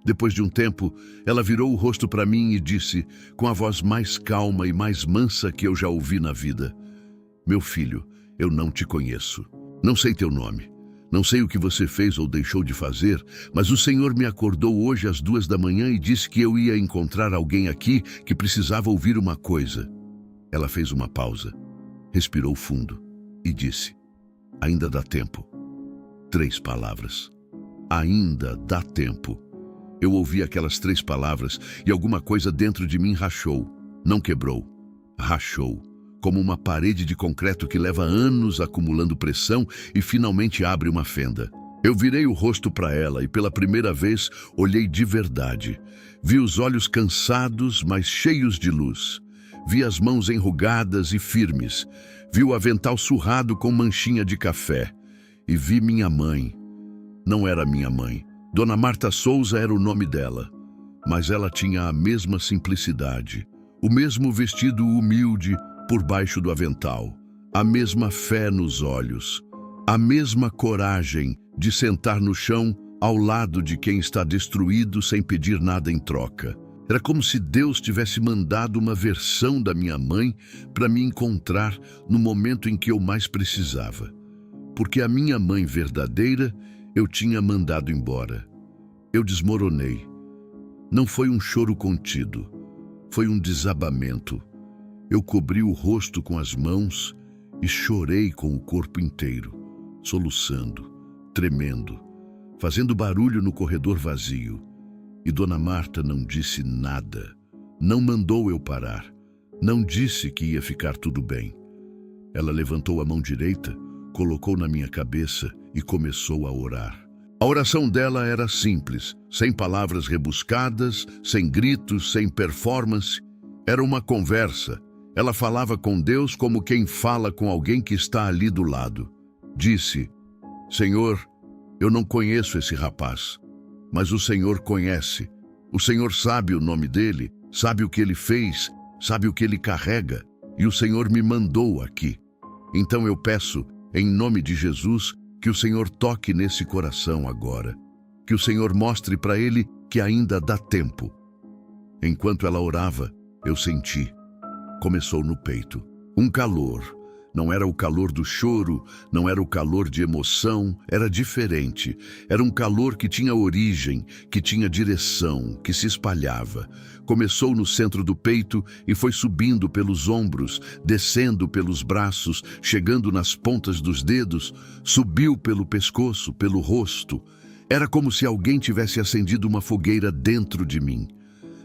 Depois de um tempo, ela virou o rosto para mim e disse, com a voz mais calma e mais mansa que eu já ouvi na vida: "Meu filho, eu não te conheço. Não sei teu nome. Não sei o que você fez ou deixou de fazer, mas o Senhor me acordou hoje às 2:00 da manhã e disse que eu ia encontrar alguém aqui que precisava ouvir uma coisa." Ela fez uma pausa, respirou fundo e disse: "Ainda dá tempo." 3 palavras. Ainda dá tempo. Eu ouvi aquelas 3 palavras e alguma coisa dentro de mim rachou. Não quebrou, rachou. Como uma parede de concreto que leva anos acumulando pressão e finalmente abre uma fenda. Eu virei o rosto para ela e pela primeira vez olhei de verdade. Vi os olhos cansados, mas cheios de luz. Vi as mãos enrugadas e firmes. Vi o avental surrado com manchinha de café. E vi minha mãe. Não era minha mãe. Dona Marta Souza era o nome dela. Mas ela tinha a mesma simplicidade. O mesmo vestido humilde por baixo do avental. A mesma fé nos olhos. A mesma coragem de sentar no chão ao lado de quem está destruído sem pedir nada em troca. Era como se Deus tivesse mandado uma versão da minha mãe para me encontrar no momento em que eu mais precisava. Porque a minha mãe verdadeira eu tinha mandado embora. Eu desmoronei. Não foi um choro contido, foi um desabamento. Eu cobri o rosto com as mãos e chorei com o corpo inteiro, soluçando, tremendo, fazendo barulho no corredor vazio. E Dona Marta não disse nada, não mandou eu parar, não disse que ia ficar tudo bem. Ela levantou a mão direita, colocou na minha cabeça e começou a orar. A oração dela era simples, sem palavras rebuscadas, sem gritos, sem performance. Era uma conversa. Ela falava com Deus como quem fala com alguém que está ali do lado. Disse: "Senhor, eu não conheço esse rapaz, mas o Senhor conhece. O Senhor sabe o nome dele, sabe o que ele fez, sabe o que ele carrega, e o Senhor me mandou aqui. Então eu peço, em nome de Jesus, que o Senhor toque nesse coração agora, que o Senhor mostre para ele que ainda dá tempo." Enquanto ela orava, eu senti. Começou no peito. Um calor. Não era o calor do choro, não era o calor de emoção, era diferente. Era um calor que tinha origem, que tinha direção, que se espalhava. Começou no centro do peito e foi subindo pelos ombros, descendo pelos braços, chegando nas pontas dos dedos, subiu pelo pescoço, pelo rosto. Era como se alguém tivesse acendido uma fogueira dentro de mim,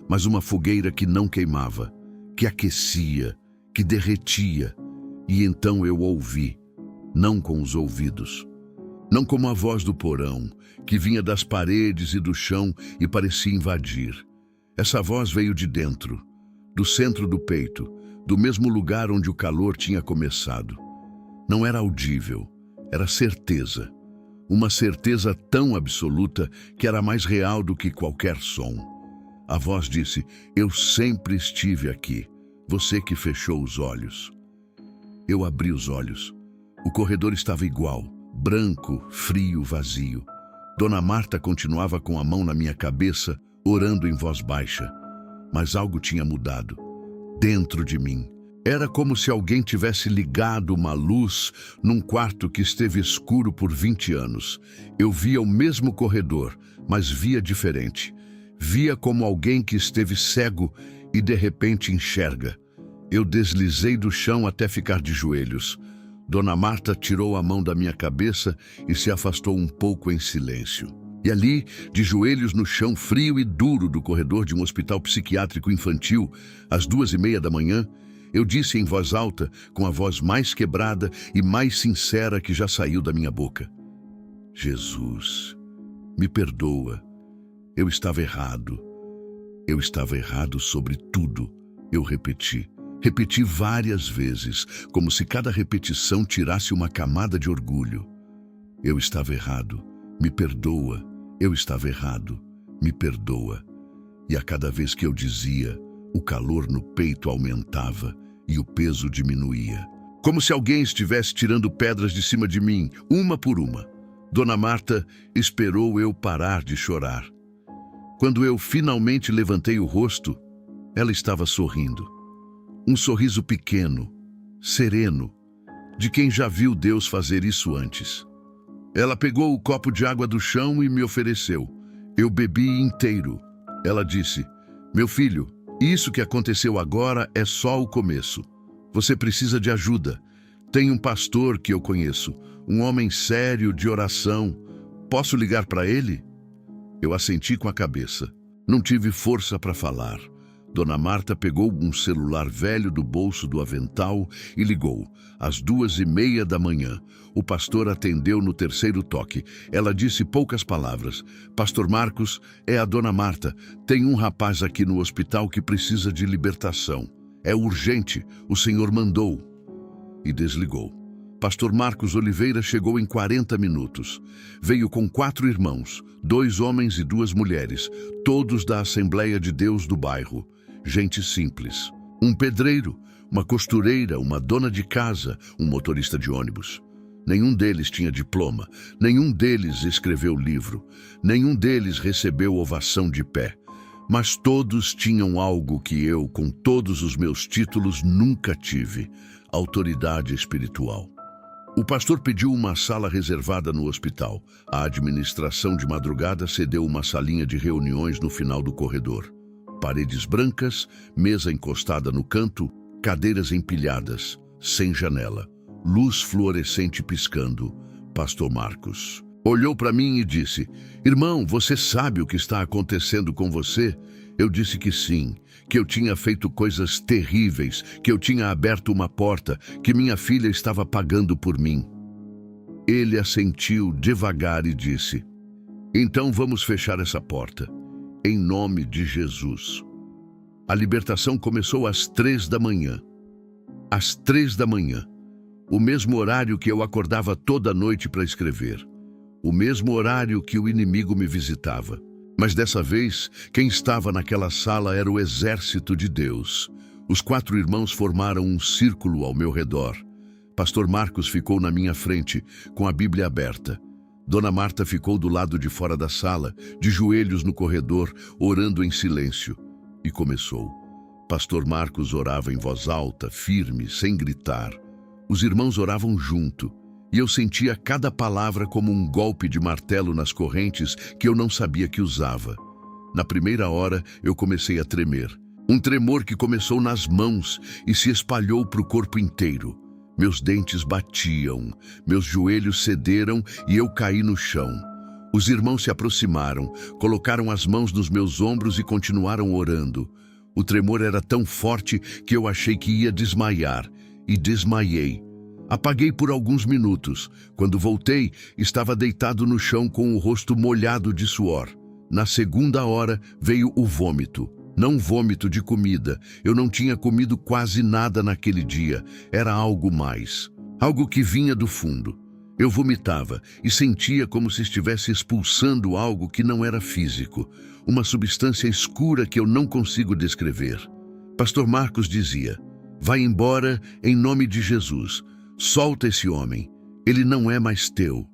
mas uma fogueira que não queimava, que aquecia, que derretia. E então eu ouvi, não com os ouvidos, não como a voz do porão, que vinha das paredes e do chão e parecia invadir. Essa voz veio de dentro, do centro do peito, do mesmo lugar onde o calor tinha começado. Não era audível, era certeza. Uma certeza tão absoluta que era mais real do que qualquer som. A voz disse: "Eu sempre estive aqui, você que fechou os olhos." Eu abri os olhos. O corredor estava igual, branco, frio, vazio. Dona Marta continuava com a mão na minha cabeça, orando em voz baixa. Mas algo tinha mudado. Dentro de mim. Era como se alguém tivesse ligado uma luz num quarto que esteve escuro por 20 anos. Eu via o mesmo corredor, mas via diferente. Via como alguém que esteve cego e de repente enxerga. Eu deslizei do chão até ficar de joelhos. Dona Marta tirou a mão da minha cabeça e se afastou um pouco em silêncio. E ali, de joelhos no chão frio e duro do corredor de um hospital psiquiátrico infantil, às 2:30 da manhã, eu disse em voz alta, com a voz mais quebrada e mais sincera que já saiu da minha boca: Jesus, me perdoa. Eu estava errado. Eu estava errado sobre tudo. Eu repeti. Repeti várias vezes, como se cada repetição tirasse uma camada de orgulho. Eu estava errado. Me perdoa. Eu estava errado. Me perdoa. E a cada vez que eu dizia, o calor no peito aumentava e o peso diminuía. Como se alguém estivesse tirando pedras de cima de mim, uma por uma. Dona Marta esperou eu parar de chorar. Quando eu finalmente levantei o rosto, ela estava sorrindo. Um sorriso pequeno, sereno, de quem já viu Deus fazer isso antes. Ela pegou o copo de água do chão e me ofereceu. Eu bebi inteiro. Ela disse: meu filho, isso que aconteceu agora é só o começo. Você precisa de ajuda. Tem um pastor que eu conheço, um homem sério de oração. Posso ligar para ele? Eu assenti com a cabeça. Não tive força para falar. Dona Marta pegou um celular velho do bolso do avental e ligou. Às 2:30 da manhã, o pastor atendeu no terceiro toque. Ela disse poucas palavras. Pastor Marcos, é a Dona Marta. Tem um rapaz aqui no hospital que precisa de libertação. É urgente, o senhor mandou. E desligou. Pastor Marcos Oliveira chegou em 40 minutos. Veio com 4 irmãos, 2 homens e 2 mulheres, todos da Assembleia de Deus do bairro. Gente simples. Um pedreiro, uma costureira, uma dona de casa, um motorista de ônibus. Nenhum deles tinha diploma, nenhum deles escreveu livro, nenhum deles recebeu ovação de pé. Mas todos tinham algo que eu, com todos os meus títulos, nunca tive: autoridade espiritual. O pastor pediu uma sala reservada no hospital. A administração de madrugada cedeu uma salinha de reuniões no final do corredor. Paredes brancas, mesa encostada no canto, cadeiras empilhadas, sem janela, luz fluorescente piscando. Pastor Marcos olhou para mim e disse: irmão, você sabe o que está acontecendo com você? Eu disse que sim, que eu tinha feito coisas terríveis, que eu tinha aberto uma porta, que minha filha estava pagando por mim. Ele assentiu devagar e disse: então vamos fechar essa porta, em nome de Jesus. A libertação começou às 3 da manhã. Às 3 da manhã, o mesmo horário que eu acordava toda noite para escrever. O mesmo horário que o inimigo me visitava. Mas dessa vez, quem estava naquela sala era o exército de Deus. Os 4 irmãos formaram um círculo ao meu redor. Pastor Marcos ficou na minha frente, com a Bíblia aberta. Dona Marta ficou do lado de fora da sala, de joelhos no corredor, orando em silêncio. E começou. Pastor Marcos orava em voz alta, firme, sem gritar. Os irmãos oravam junto. E eu sentia cada palavra como um golpe de martelo nas correntes que eu não sabia que usava. Na primeira hora, eu comecei a tremer. Um tremor que começou nas mãos e se espalhou para o corpo inteiro. Meus dentes batiam, meus joelhos cederam e eu caí no chão. Os irmãos se aproximaram, colocaram as mãos nos meus ombros e continuaram orando. O tremor era tão forte que eu achei que ia desmaiar, e desmaiei. Apaguei por alguns minutos. Quando voltei, estava deitado no chão com o rosto molhado de suor. Na segunda hora, veio o vômito. Não vômito de comida. Eu não tinha comido quase nada naquele dia. Era algo mais. Algo que vinha do fundo. Eu vomitava e sentia como se estivesse expulsando algo que não era físico. Uma substância escura que eu não consigo descrever. Pastor Marcos dizia: vai embora em nome de Jesus. Solta esse homem, ele não é mais teu.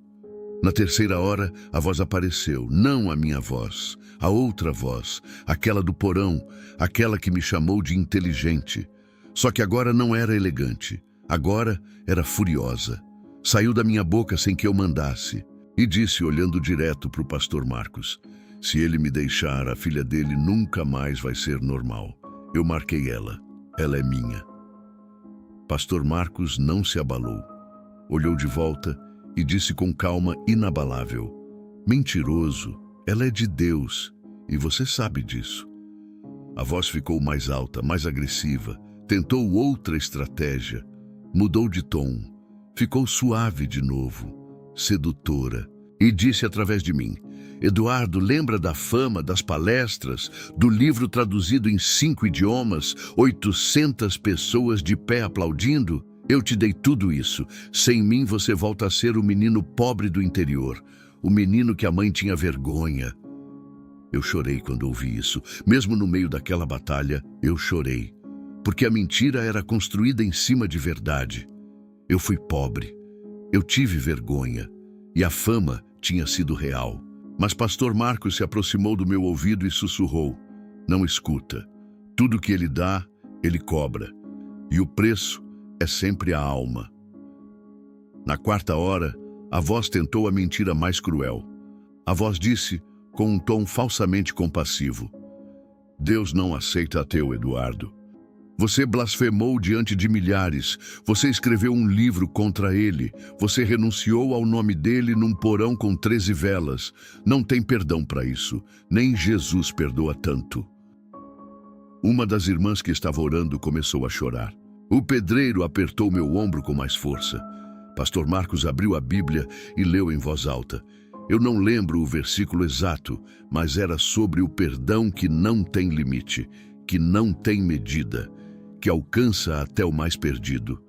Na terceira hora, a voz apareceu, não a minha voz, a outra voz, aquela do porão, aquela que me chamou de inteligente. Só que agora não era elegante, agora era furiosa. Saiu da minha boca sem que eu mandasse e disse, olhando direto para o pastor Marcos: se ele me deixar, a filha dele nunca mais vai ser normal. Eu marquei ela é minha. Pastor Marcos não se abalou. Olhou de volta e disse com calma inabalável: mentiroso, ela é de Deus, e você sabe disso. A voz ficou mais alta, mais agressiva, tentou outra estratégia, mudou de tom, ficou suave de novo, sedutora, e disse através de mim: Eduardo, lembra da fama, das palestras, do livro traduzido em 5 idiomas, 800 pessoas de pé aplaudindo? Eu te dei tudo isso. Sem mim você volta a ser o menino pobre do interior, o menino que a mãe tinha vergonha. Eu chorei quando ouvi isso. Mesmo no meio daquela batalha, eu chorei, porque a mentira era construída em cima de verdade. Eu fui pobre, eu tive vergonha, e a fama tinha sido real. Mas pastor Marcos se aproximou do meu ouvido e sussurrou: não escuta. Tudo que ele dá, ele cobra. E o preço é sempre a alma. Na 4ª hora, a voz tentou a mentira mais cruel. A voz disse, com um tom falsamente compassivo: Deus não aceita ateu, Eduardo. Você blasfemou diante de milhares, você escreveu um livro contra ele, você renunciou ao nome dele num porão com 13 velas. Não tem perdão para isso, nem Jesus perdoa tanto. Uma das irmãs que estava orando começou a chorar. O pedreiro apertou meu ombro com mais força. Pastor Marcos abriu a Bíblia e leu em voz alta. Eu não lembro o versículo exato, mas era sobre o perdão que não tem limite, que não tem medida, que alcança até o mais perdido.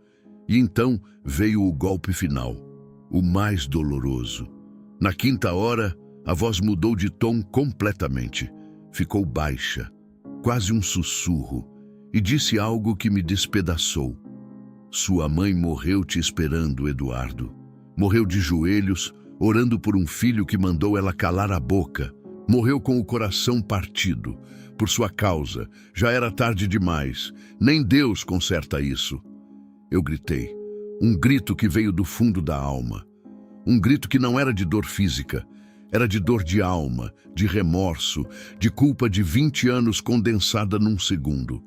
E então veio o golpe final, o mais doloroso. Na 5ª hora, a voz mudou de tom completamente. Ficou baixa, quase um sussurro, e disse algo que me despedaçou. Sua mãe morreu te esperando, Eduardo. Morreu de joelhos, orando por um filho que mandou ela calar a boca. Morreu com o coração partido. Por sua causa, já era tarde demais. Nem Deus conserta isso. Eu gritei. Um grito que veio do fundo da alma. Um grito que não era de dor física. Era de dor de alma, de remorso, de culpa de 20 anos condensada num segundo.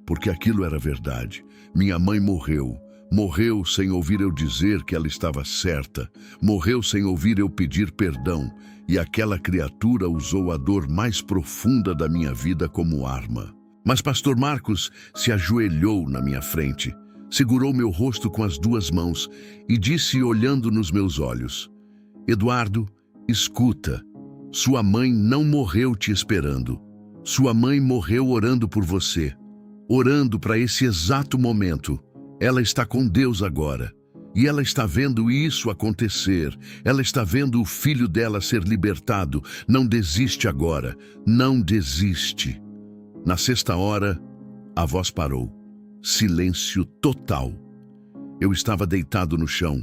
Porque aquilo era verdade. Minha mãe morreu. Morreu sem ouvir eu dizer que ela estava certa. Morreu sem ouvir eu pedir perdão. E aquela criatura usou a dor mais profunda da minha vida como arma. Mas pastor Marcos se ajoelhou na minha frente, segurou meu rosto com as 2 mãos e disse, olhando nos meus olhos: Eduardo, escuta, sua mãe não morreu te esperando. Sua mãe morreu orando por você, orando para esse exato momento. Ela está com Deus agora. E ela está vendo isso acontecer. Ela está vendo o filho dela ser libertado. Não desiste agora. Não desiste. Na 6ª hora, a voz parou. Silêncio total. Eu estava deitado no chão,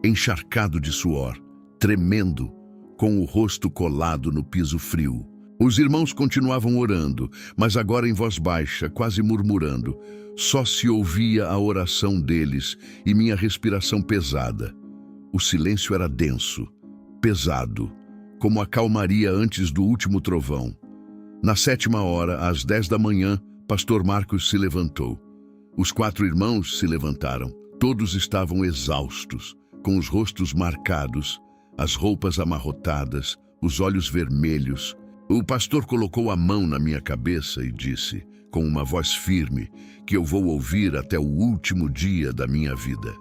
encharcado de suor, tremendo, com o rosto colado no piso frio. Os irmãos continuavam orando, mas agora em voz baixa, quase murmurando. Só se ouvia a oração deles e minha respiração pesada. O silêncio era denso, pesado, como a calmaria antes do último trovão. Na 7ª hora, às 10 da manhã, pastor Marcos se levantou. Os 4 irmãos se levantaram. Todos estavam exaustos, com os rostos marcados, as roupas amarrotadas, os olhos vermelhos. O pastor colocou a mão na minha cabeça e disse, com uma voz firme, que eu vou ouvir até o último dia da minha vida.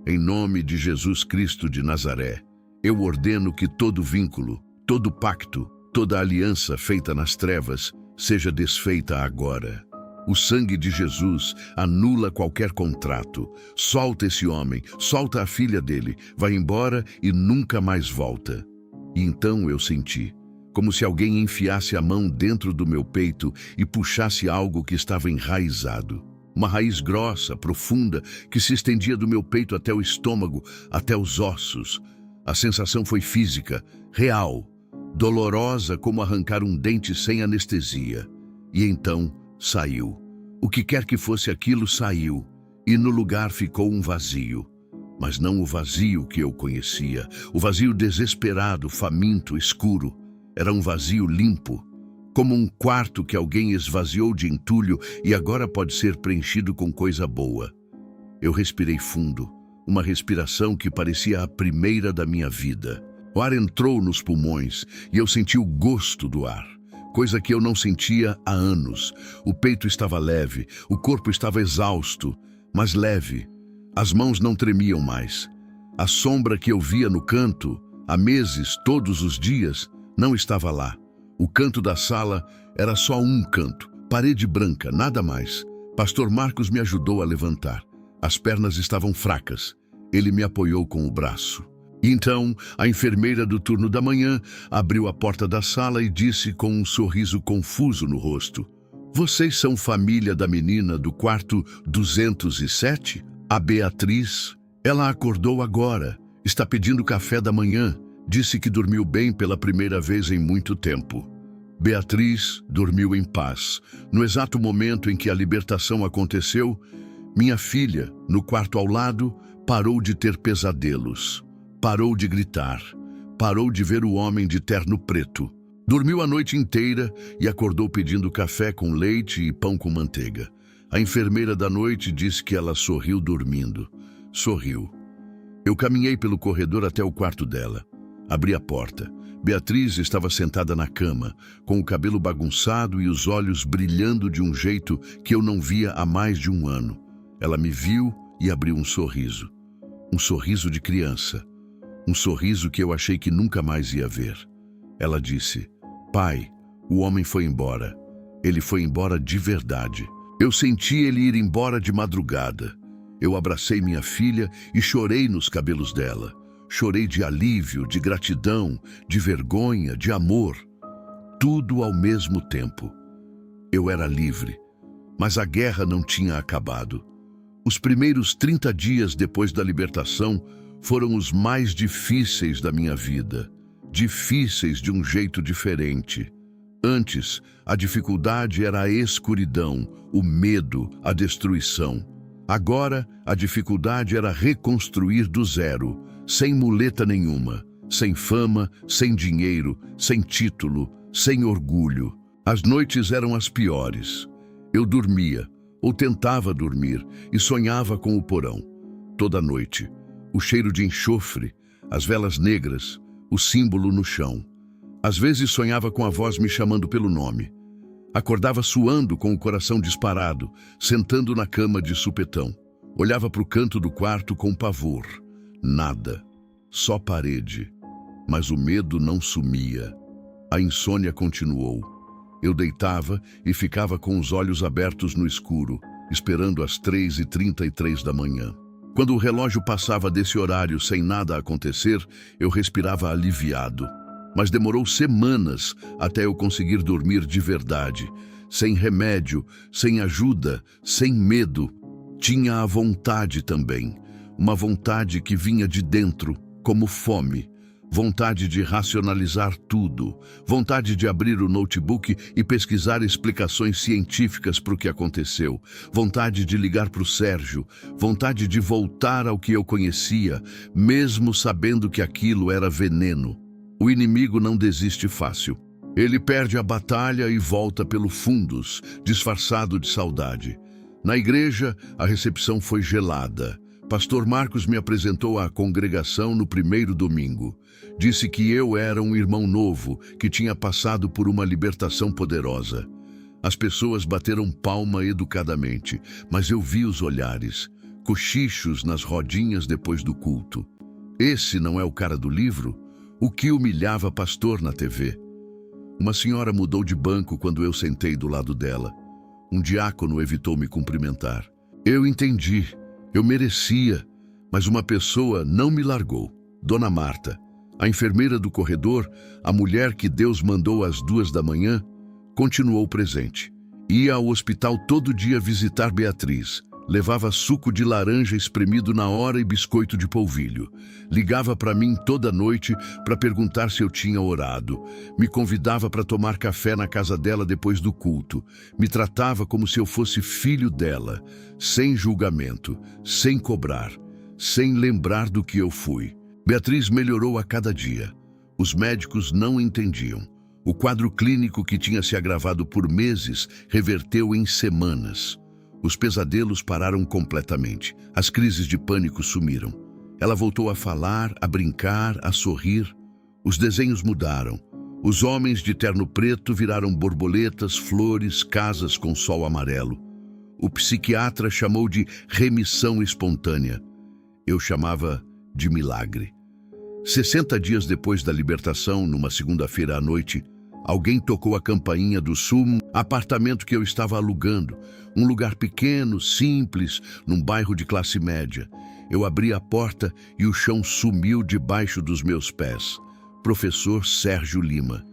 Em nome de Jesus Cristo de Nazaré, eu ordeno que todo vínculo, todo pacto, toda aliança feita nas trevas seja desfeita agora. O sangue de Jesus anula qualquer contrato. Solta esse homem, solta a filha dele, vai embora e nunca mais volta. E então eu senti, como se alguém enfiasse a mão dentro do meu peito e puxasse algo que estava enraizado. Uma raiz grossa, profunda, que se estendia do meu peito até o estômago, até os ossos. A sensação foi física, real, dolorosa como arrancar um dente sem anestesia. E então saiu. O que quer que fosse aquilo saiu, e no lugar ficou um vazio. Mas não o vazio que eu conhecia, o vazio desesperado, faminto, escuro. Era um vazio limpo, como um quarto que alguém esvaziou de entulho e agora pode ser preenchido com coisa boa. Eu respirei fundo, uma respiração que parecia a primeira da minha vida. O ar entrou nos pulmões e eu senti o gosto do ar, coisa que eu não sentia há anos. O peito estava leve, o corpo estava exausto, mas leve. As mãos não tremiam mais. A sombra que eu via no canto, há meses, todos os dias, não estava lá. O canto da sala era só um canto, parede branca, nada mais. Pastor Marcos me ajudou a levantar. As pernas estavam fracas. Ele me apoiou com o braço. Então, a enfermeira do turno da manhã abriu a porta da sala e disse com um sorriso confuso no rosto: "Vocês são família da menina do quarto 207? A Beatriz? Ela acordou agora. Está pedindo café da manhã. Disse que dormiu bem pela primeira vez em muito tempo." Beatriz dormiu em paz. No exato momento em que a libertação aconteceu, minha filha, no quarto ao lado, parou de ter pesadelos. Parou de gritar. Parou de ver o homem de terno preto. Dormiu a noite inteira e acordou pedindo café com leite e pão com manteiga. A enfermeira da noite disse que ela sorriu dormindo. Sorriu. Eu caminhei pelo corredor até o quarto dela. Abri a porta. Beatriz estava sentada na cama, com o cabelo bagunçado e os olhos brilhando de um jeito que eu não via há mais de um ano. Ela me viu e abriu um sorriso. Um sorriso de criança. Um sorriso que eu achei que nunca mais ia ver. Ela disse: "Pai, o homem foi embora. Ele foi embora de verdade." Eu senti ele ir embora de madrugada. Eu abracei minha filha e chorei nos cabelos dela. Chorei de alívio, de gratidão, de vergonha, de amor. Tudo ao mesmo tempo. Eu era livre, mas a guerra não tinha acabado. Os primeiros 30 dias depois da libertação foram os mais difíceis da minha vida. Difíceis de um jeito diferente. Antes, a dificuldade era a escuridão, o medo, a destruição. Agora, a dificuldade era reconstruir do zero, sem muleta nenhuma, sem fama, sem dinheiro, sem título, sem orgulho. As noites eram as piores. Eu dormia, ou tentava dormir, e sonhava com o porão. Toda noite, o cheiro de enxofre, as velas negras, o símbolo no chão. Às vezes sonhava com a voz me chamando pelo nome. Acordava suando com o coração disparado, sentando na cama de supetão. Olhava para o canto do quarto com pavor. Nada. Só parede. Mas o medo não sumia. A insônia continuou. Eu deitava e ficava com os olhos abertos no escuro, esperando às 3h33 da manhã. Quando o relógio passava desse horário sem nada acontecer, eu respirava aliviado. Mas demorou semanas até eu conseguir dormir de verdade, sem remédio, sem ajuda, sem medo. Tinha a vontade também, uma vontade que vinha de dentro, como fome. Vontade de racionalizar tudo, vontade de abrir o notebook e pesquisar explicações científicas para o que aconteceu, vontade de ligar para o Sérgio, vontade de voltar ao que eu conhecia, mesmo sabendo que aquilo era veneno. O inimigo não desiste fácil. Ele perde a batalha e volta pelo fundos, disfarçado de saudade. Na igreja, a recepção foi gelada. Pastor Marcos me apresentou à congregação no primeiro domingo. Disse que eu era um irmão novo, que tinha passado por uma libertação poderosa. As pessoas bateram palma educadamente, mas eu vi os olhares, cochichos nas rodinhas depois do culto. Esse não é o cara do livro? O que humilhava pastor na TV? Uma senhora mudou de banco quando eu sentei do lado dela. Um diácono evitou me cumprimentar. Eu entendi. Eu merecia, mas uma pessoa não me largou. Dona Marta, a enfermeira do corredor, a mulher que Deus mandou às 2 da manhã, continuou presente. Ia ao hospital todo dia visitar Beatriz. Levava suco de laranja espremido na hora e biscoito de polvilho. Ligava para mim toda noite para perguntar se eu tinha orado. Me convidava para tomar café na casa dela depois do culto. Me tratava como se eu fosse filho dela, sem julgamento, sem cobrar, sem lembrar do que eu fui. Beatriz melhorou a cada dia. Os médicos não entendiam. O quadro clínico que tinha se agravado por meses reverteu em semanas. Os pesadelos pararam completamente. As crises de pânico sumiram. Ela voltou a falar, a brincar, a sorrir. Os desenhos mudaram. Os homens de terno preto viraram borboletas, flores, casas com sol amarelo. O psiquiatra chamou de remissão espontânea. Eu chamava de milagre. 60 dias depois da libertação, numa segunda-feira à noite, alguém tocou a campainha do sumo apartamento que eu estava alugando, um lugar pequeno, simples, num bairro de classe média. Eu abri a porta e o chão sumiu debaixo dos meus pés. Professor Sérgio Lima,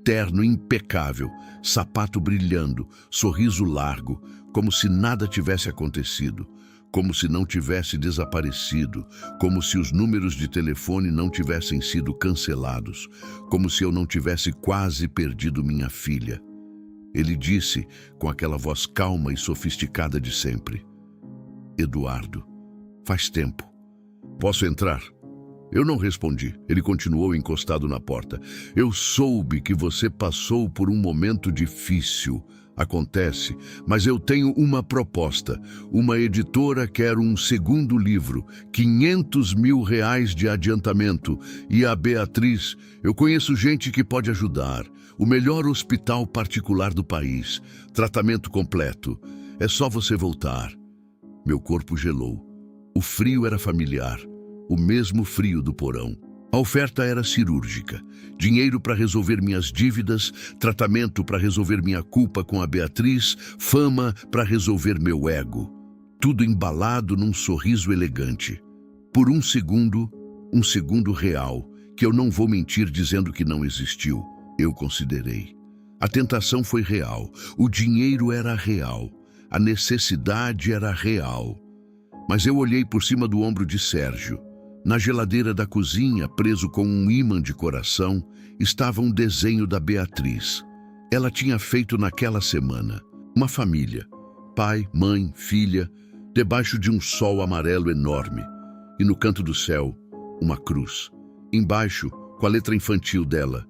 terno impecável, sapato brilhando, sorriso largo, como se nada tivesse acontecido, como se não tivesse desaparecido, como se os números de telefone não tivessem sido cancelados, como se eu não tivesse quase perdido minha filha. Ele disse, com aquela voz calma e sofisticada de sempre: Eduardo, faz tempo. Posso entrar? Eu não respondi. Ele continuou encostado na porta. Eu soube que você passou por um momento difícil. Acontece, mas eu tenho uma proposta. Uma editora quer um segundo livro, R$500 mil de adiantamento. E a Beatriz, eu conheço gente que pode ajudar. O melhor hospital particular do país. Tratamento completo. É só você voltar. Meu corpo gelou. O frio era familiar. O mesmo frio do porão. A oferta era cirúrgica. Dinheiro para resolver minhas dívidas, tratamento para resolver minha culpa com a Beatriz, fama para resolver meu ego. Tudo embalado num sorriso elegante. Por um segundo real, que eu não vou mentir dizendo que não existiu, eu considerei. A tentação foi real, o dinheiro era real, a necessidade era real. Mas eu olhei por cima do ombro de Sérgio. Na geladeira da cozinha, preso com um ímã de coração, estava um desenho da Beatriz. Ela tinha feito naquela semana. Uma família. Pai, mãe, filha, debaixo de um sol amarelo enorme. E no canto do céu, uma cruz. Embaixo, com a letra infantil dela,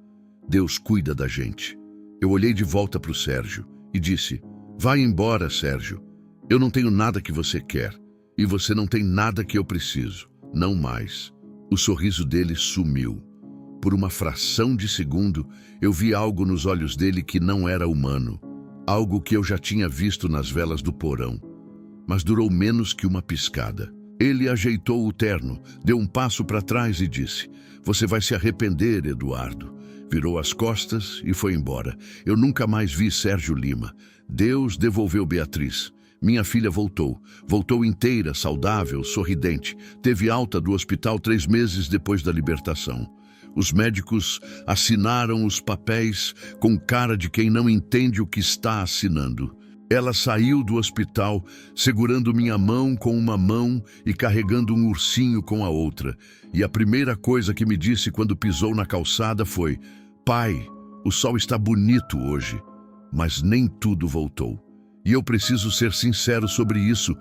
Deus cuida da gente. Eu olhei de volta para o Sérgio e disse: vai embora, Sérgio. Eu não tenho nada que você quer. E você não tem nada que eu preciso. Não mais. O sorriso dele sumiu. Por uma fração de segundo, eu vi algo nos olhos dele que não era humano. Algo que eu já tinha visto nas velas do porão. Mas durou menos que uma piscada. Ele ajeitou o terno, deu um passo para trás e disse: você vai se arrepender, Eduardo. Virou as costas e foi embora. Eu nunca mais vi Sérgio Lima. Deus devolveu Beatriz. Minha filha voltou inteira, saudável, sorridente. Teve alta do hospital 3 meses depois da libertação. Os médicos assinaram os papéis com cara de quem não entende o que está assinando. Ela saiu do hospital segurando minha mão com uma mão e carregando um ursinho com a outra. E a primeira coisa que me disse quando pisou na calçada foi: pai, o sol está bonito hoje. Mas nem tudo voltou. E eu preciso ser sincero sobre isso,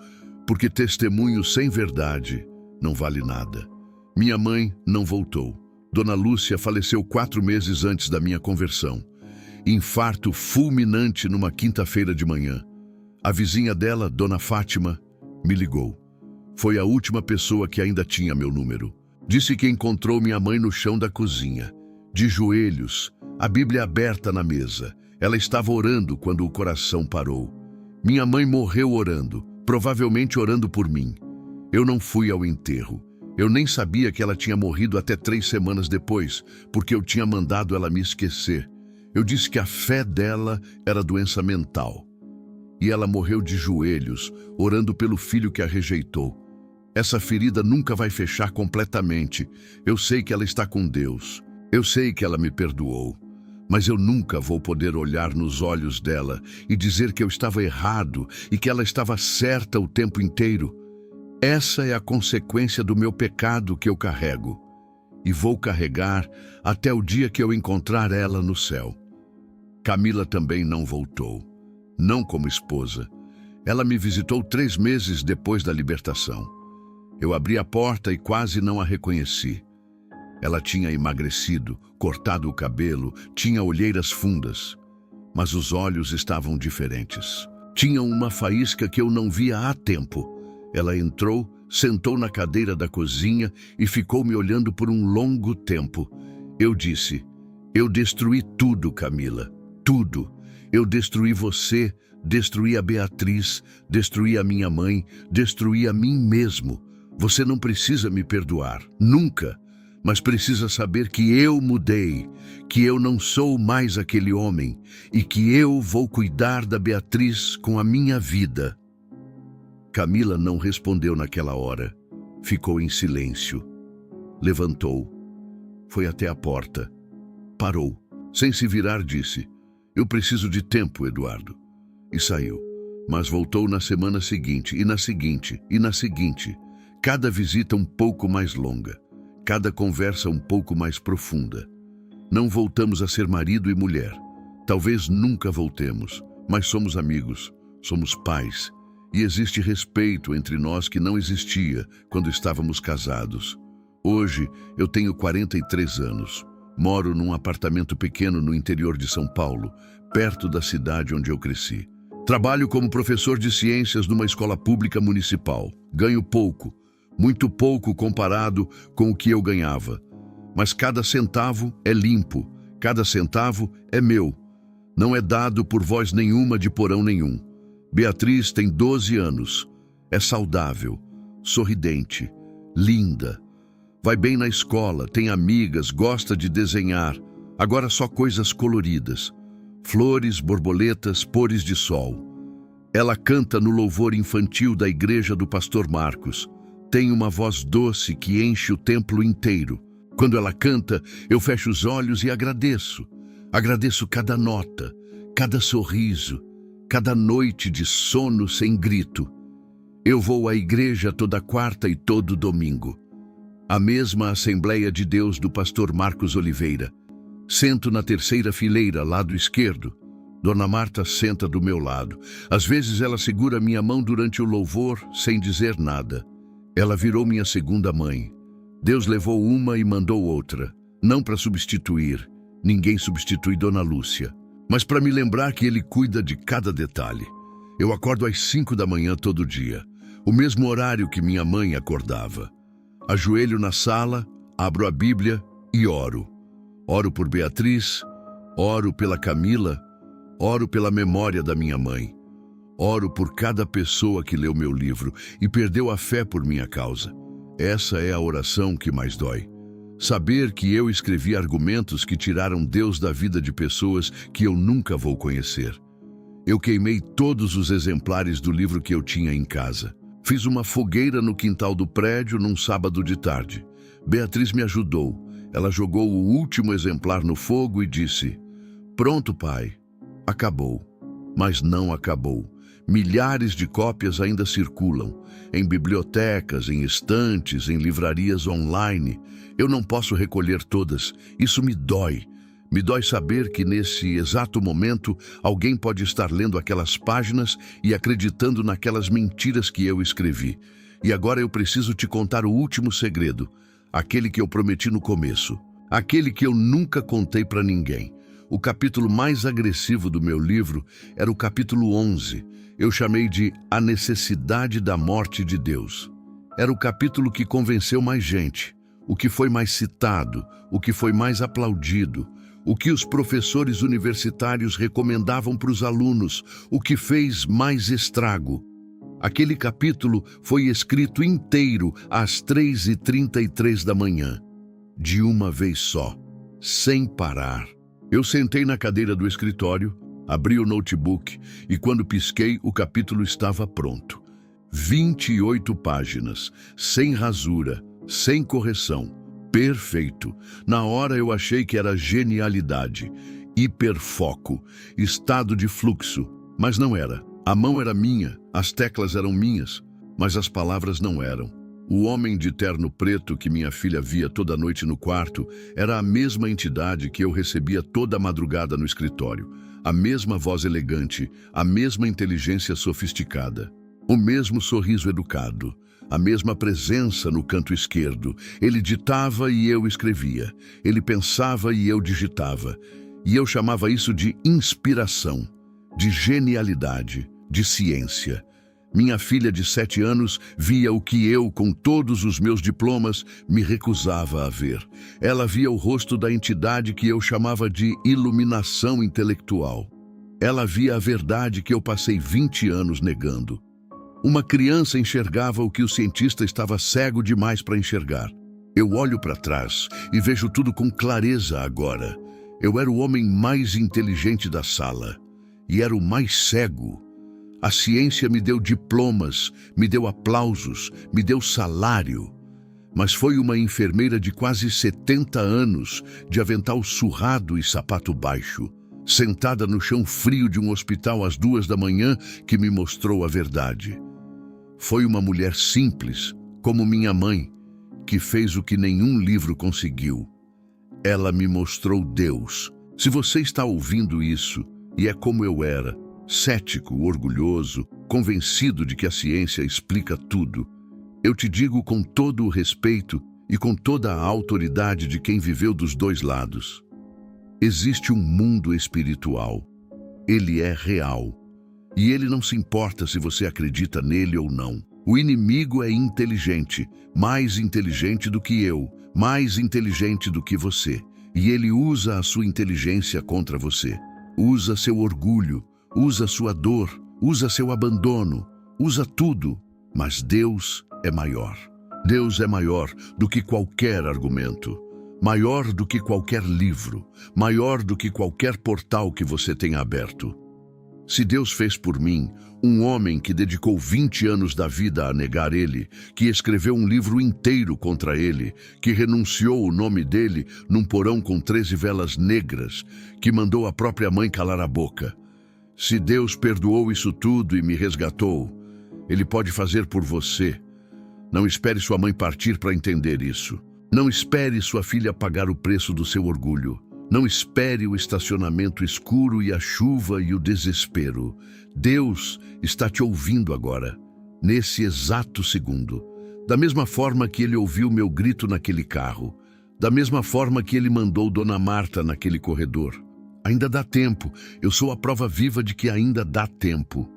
porque testemunho sem verdade não vale nada. Minha mãe não voltou. Dona Lúcia faleceu 4 meses antes da minha conversão. Infarto fulminante numa quinta-feira de manhã. A vizinha dela, Dona Fátima, me ligou. Foi a última pessoa que ainda tinha meu número. Disse que encontrou minha mãe no chão da cozinha, de joelhos, a Bíblia aberta na mesa. Ela estava orando quando o coração parou. Minha mãe morreu orando, provavelmente orando por mim. Eu não fui ao enterro. Eu nem sabia que ela tinha morrido até 3 semanas depois, porque eu tinha mandado ela me esquecer. Eu disse que a fé dela era doença mental. E ela morreu de joelhos, orando pelo filho que a rejeitou. Essa ferida nunca vai fechar completamente. Eu sei que ela está com Deus. Eu sei que ela me perdoou. Mas eu nunca vou poder olhar nos olhos dela e dizer que eu estava errado e que ela estava certa o tempo inteiro. Essa é a consequência do meu pecado que eu carrego. E vou carregar até o dia que eu encontrar ela no céu. Camila também não voltou. Não como esposa. Ela me visitou 3 meses depois da libertação. Eu abri a porta e quase não a reconheci. Ela tinha emagrecido, cortado o cabelo, tinha olheiras fundas, mas os olhos estavam diferentes. Tinha uma faísca que eu não via há tempo. Ela entrou, sentou na cadeira da cozinha e ficou me olhando por um longo tempo. Eu disse: eu destruí tudo, Camila, tudo. Eu destruí você, destruí a Beatriz, destruí a minha mãe, destruí a mim mesmo. Você não precisa me perdoar, nunca, mas precisa saber que eu mudei, que eu não sou mais aquele homem e que eu vou cuidar da Beatriz com a minha vida. Camila não respondeu naquela hora. Ficou em silêncio. Levantou. Foi até a porta. Parou. Sem se virar, disse: eu preciso de tempo, Eduardo. E saiu. Mas voltou na semana seguinte, e na seguinte, e na seguinte. Cada visita um pouco mais longa. Cada conversa um pouco mais profunda. Não voltamos a ser marido e mulher. Talvez nunca voltemos, mas somos amigos, somos pais. E existe respeito entre nós que não existia quando estávamos casados. Hoje, eu tenho 43 anos. Moro num apartamento pequeno no interior de São Paulo, perto da cidade onde eu cresci. Trabalho como professor de ciências numa escola pública municipal. Ganho pouco, muito pouco comparado com o que eu ganhava. Mas cada centavo é limpo, cada centavo é meu. Não é dado por voz nenhuma de porão nenhum. Beatriz tem 12 anos. É saudável, sorridente, linda. Vai bem na escola, tem amigas, gosta de desenhar. Agora só coisas coloridas. Flores, borboletas, pores de sol. Ela canta no louvor infantil da igreja do Pastor Marcos. Tem uma voz doce que enche o templo inteiro. Quando ela canta, eu fecho os olhos e agradeço. Agradeço cada nota, cada sorriso, cada noite de sono sem grito. Eu vou à igreja toda quarta e todo domingo. A mesma Assembleia de Deus do Pastor Marcos Oliveira. Sento na terceira fileira, lado esquerdo. Dona Marta senta do meu lado. Às vezes ela segura minha mão durante o louvor, sem dizer nada. Ela virou minha segunda mãe. Deus levou uma e mandou outra. Não para substituir. Ninguém substitui Dona Lúcia. Mas para me lembrar que Ele cuida de cada detalhe. Eu acordo às 5 da manhã todo dia. O mesmo horário que minha mãe acordava. Ajoelho na sala, abro a Bíblia e oro. Oro por Beatriz, oro pela Camila, oro pela memória da minha mãe. Oro por cada pessoa que leu meu livro e perdeu a fé por minha causa. Essa é a oração que mais dói. Saber que eu escrevi argumentos que tiraram Deus da vida de pessoas que eu nunca vou conhecer. Eu queimei todos os exemplares do livro que eu tinha em casa. Fiz uma fogueira no quintal do prédio num sábado de tarde. Beatriz me ajudou. Ela jogou o último exemplar no fogo e disse: pronto, pai. Acabou. Mas não acabou. Milhares de cópias ainda circulam. Em bibliotecas, em estantes, em livrarias online. Eu não posso recolher todas. Isso me dói. Me dói saber que nesse exato momento alguém pode estar lendo aquelas páginas e acreditando naquelas mentiras que eu escrevi. E agora eu preciso te contar o último segredo, aquele que eu prometi no começo, aquele que eu nunca contei para ninguém. O capítulo mais agressivo do meu livro era o capítulo 11. Eu chamei de A Necessidade da Morte de Deus. Era o capítulo que convenceu mais gente, o que foi mais citado, o que foi mais aplaudido, o que os professores universitários recomendavam para os alunos, o que fez mais estrago. Aquele capítulo foi escrito inteiro às 3h33 da manhã, de uma vez só, sem parar. Eu sentei na cadeira do escritório, abri o notebook e quando pisquei, o capítulo estava pronto. 28 páginas, sem rasura, sem correção. Perfeito. Na hora eu achei que era genialidade, hiperfoco, estado de fluxo, mas não era. A mão era minha, as teclas eram minhas, mas as palavras não eram. O homem de terno preto que minha filha via toda noite no quarto era a mesma entidade que eu recebia toda madrugada no escritório. A mesma voz elegante, a mesma inteligência sofisticada, o mesmo sorriso educado. A mesma presença no canto esquerdo. Ele ditava e eu escrevia. Ele pensava e eu digitava. E eu chamava isso de inspiração, de genialidade, de ciência. Minha filha de 7 anos via o que eu, com todos os meus diplomas, me recusava a ver. Ela via o rosto da entidade que eu chamava de iluminação intelectual. Ela via a verdade que eu passei 20 anos negando. Uma criança enxergava o que o cientista estava cego demais para enxergar. Eu olho para trás e vejo tudo com clareza agora. Eu era o homem mais inteligente da sala e era o mais cego. A ciência me deu diplomas, me deu aplausos, me deu salário. Mas foi uma enfermeira de quase 70 anos, de avental surrado e sapato baixo, sentada no chão frio de um hospital às 2 da manhã, que me mostrou a verdade. Foi uma mulher simples, como minha mãe, que fez o que nenhum livro conseguiu. Ela me mostrou Deus. Se você está ouvindo isso, e é como eu era, cético, orgulhoso, convencido de que a ciência explica tudo, eu te digo com todo o respeito e com toda a autoridade de quem viveu dos dois lados. Existe um mundo espiritual. Ele é real. E ele não se importa se você acredita nele ou não. O inimigo é inteligente, mais inteligente do que eu, mais inteligente do que você. E ele usa a sua inteligência contra você. Usa seu orgulho, usa sua dor, usa seu abandono, usa tudo. Mas Deus é maior. Deus é maior do que qualquer argumento, maior do que qualquer livro, maior do que qualquer portal que você tenha aberto. Se Deus fez por mim, um homem que dedicou 20 anos da vida a negar ele, que escreveu um livro inteiro contra ele, que renunciou o nome dele num porão com 13 velas negras, que mandou a própria mãe calar a boca. Se Deus perdoou isso tudo e me resgatou, Ele pode fazer por você. Não espere sua mãe partir para entender isso. Não espere sua filha pagar o preço do seu orgulho. Não espere o estacionamento escuro e a chuva e o desespero. Deus está te ouvindo agora, nesse exato segundo. Da mesma forma que Ele ouviu meu grito naquele carro. Da mesma forma que Ele mandou Dona Marta naquele corredor. Ainda dá tempo. Eu sou a prova viva de que ainda dá tempo.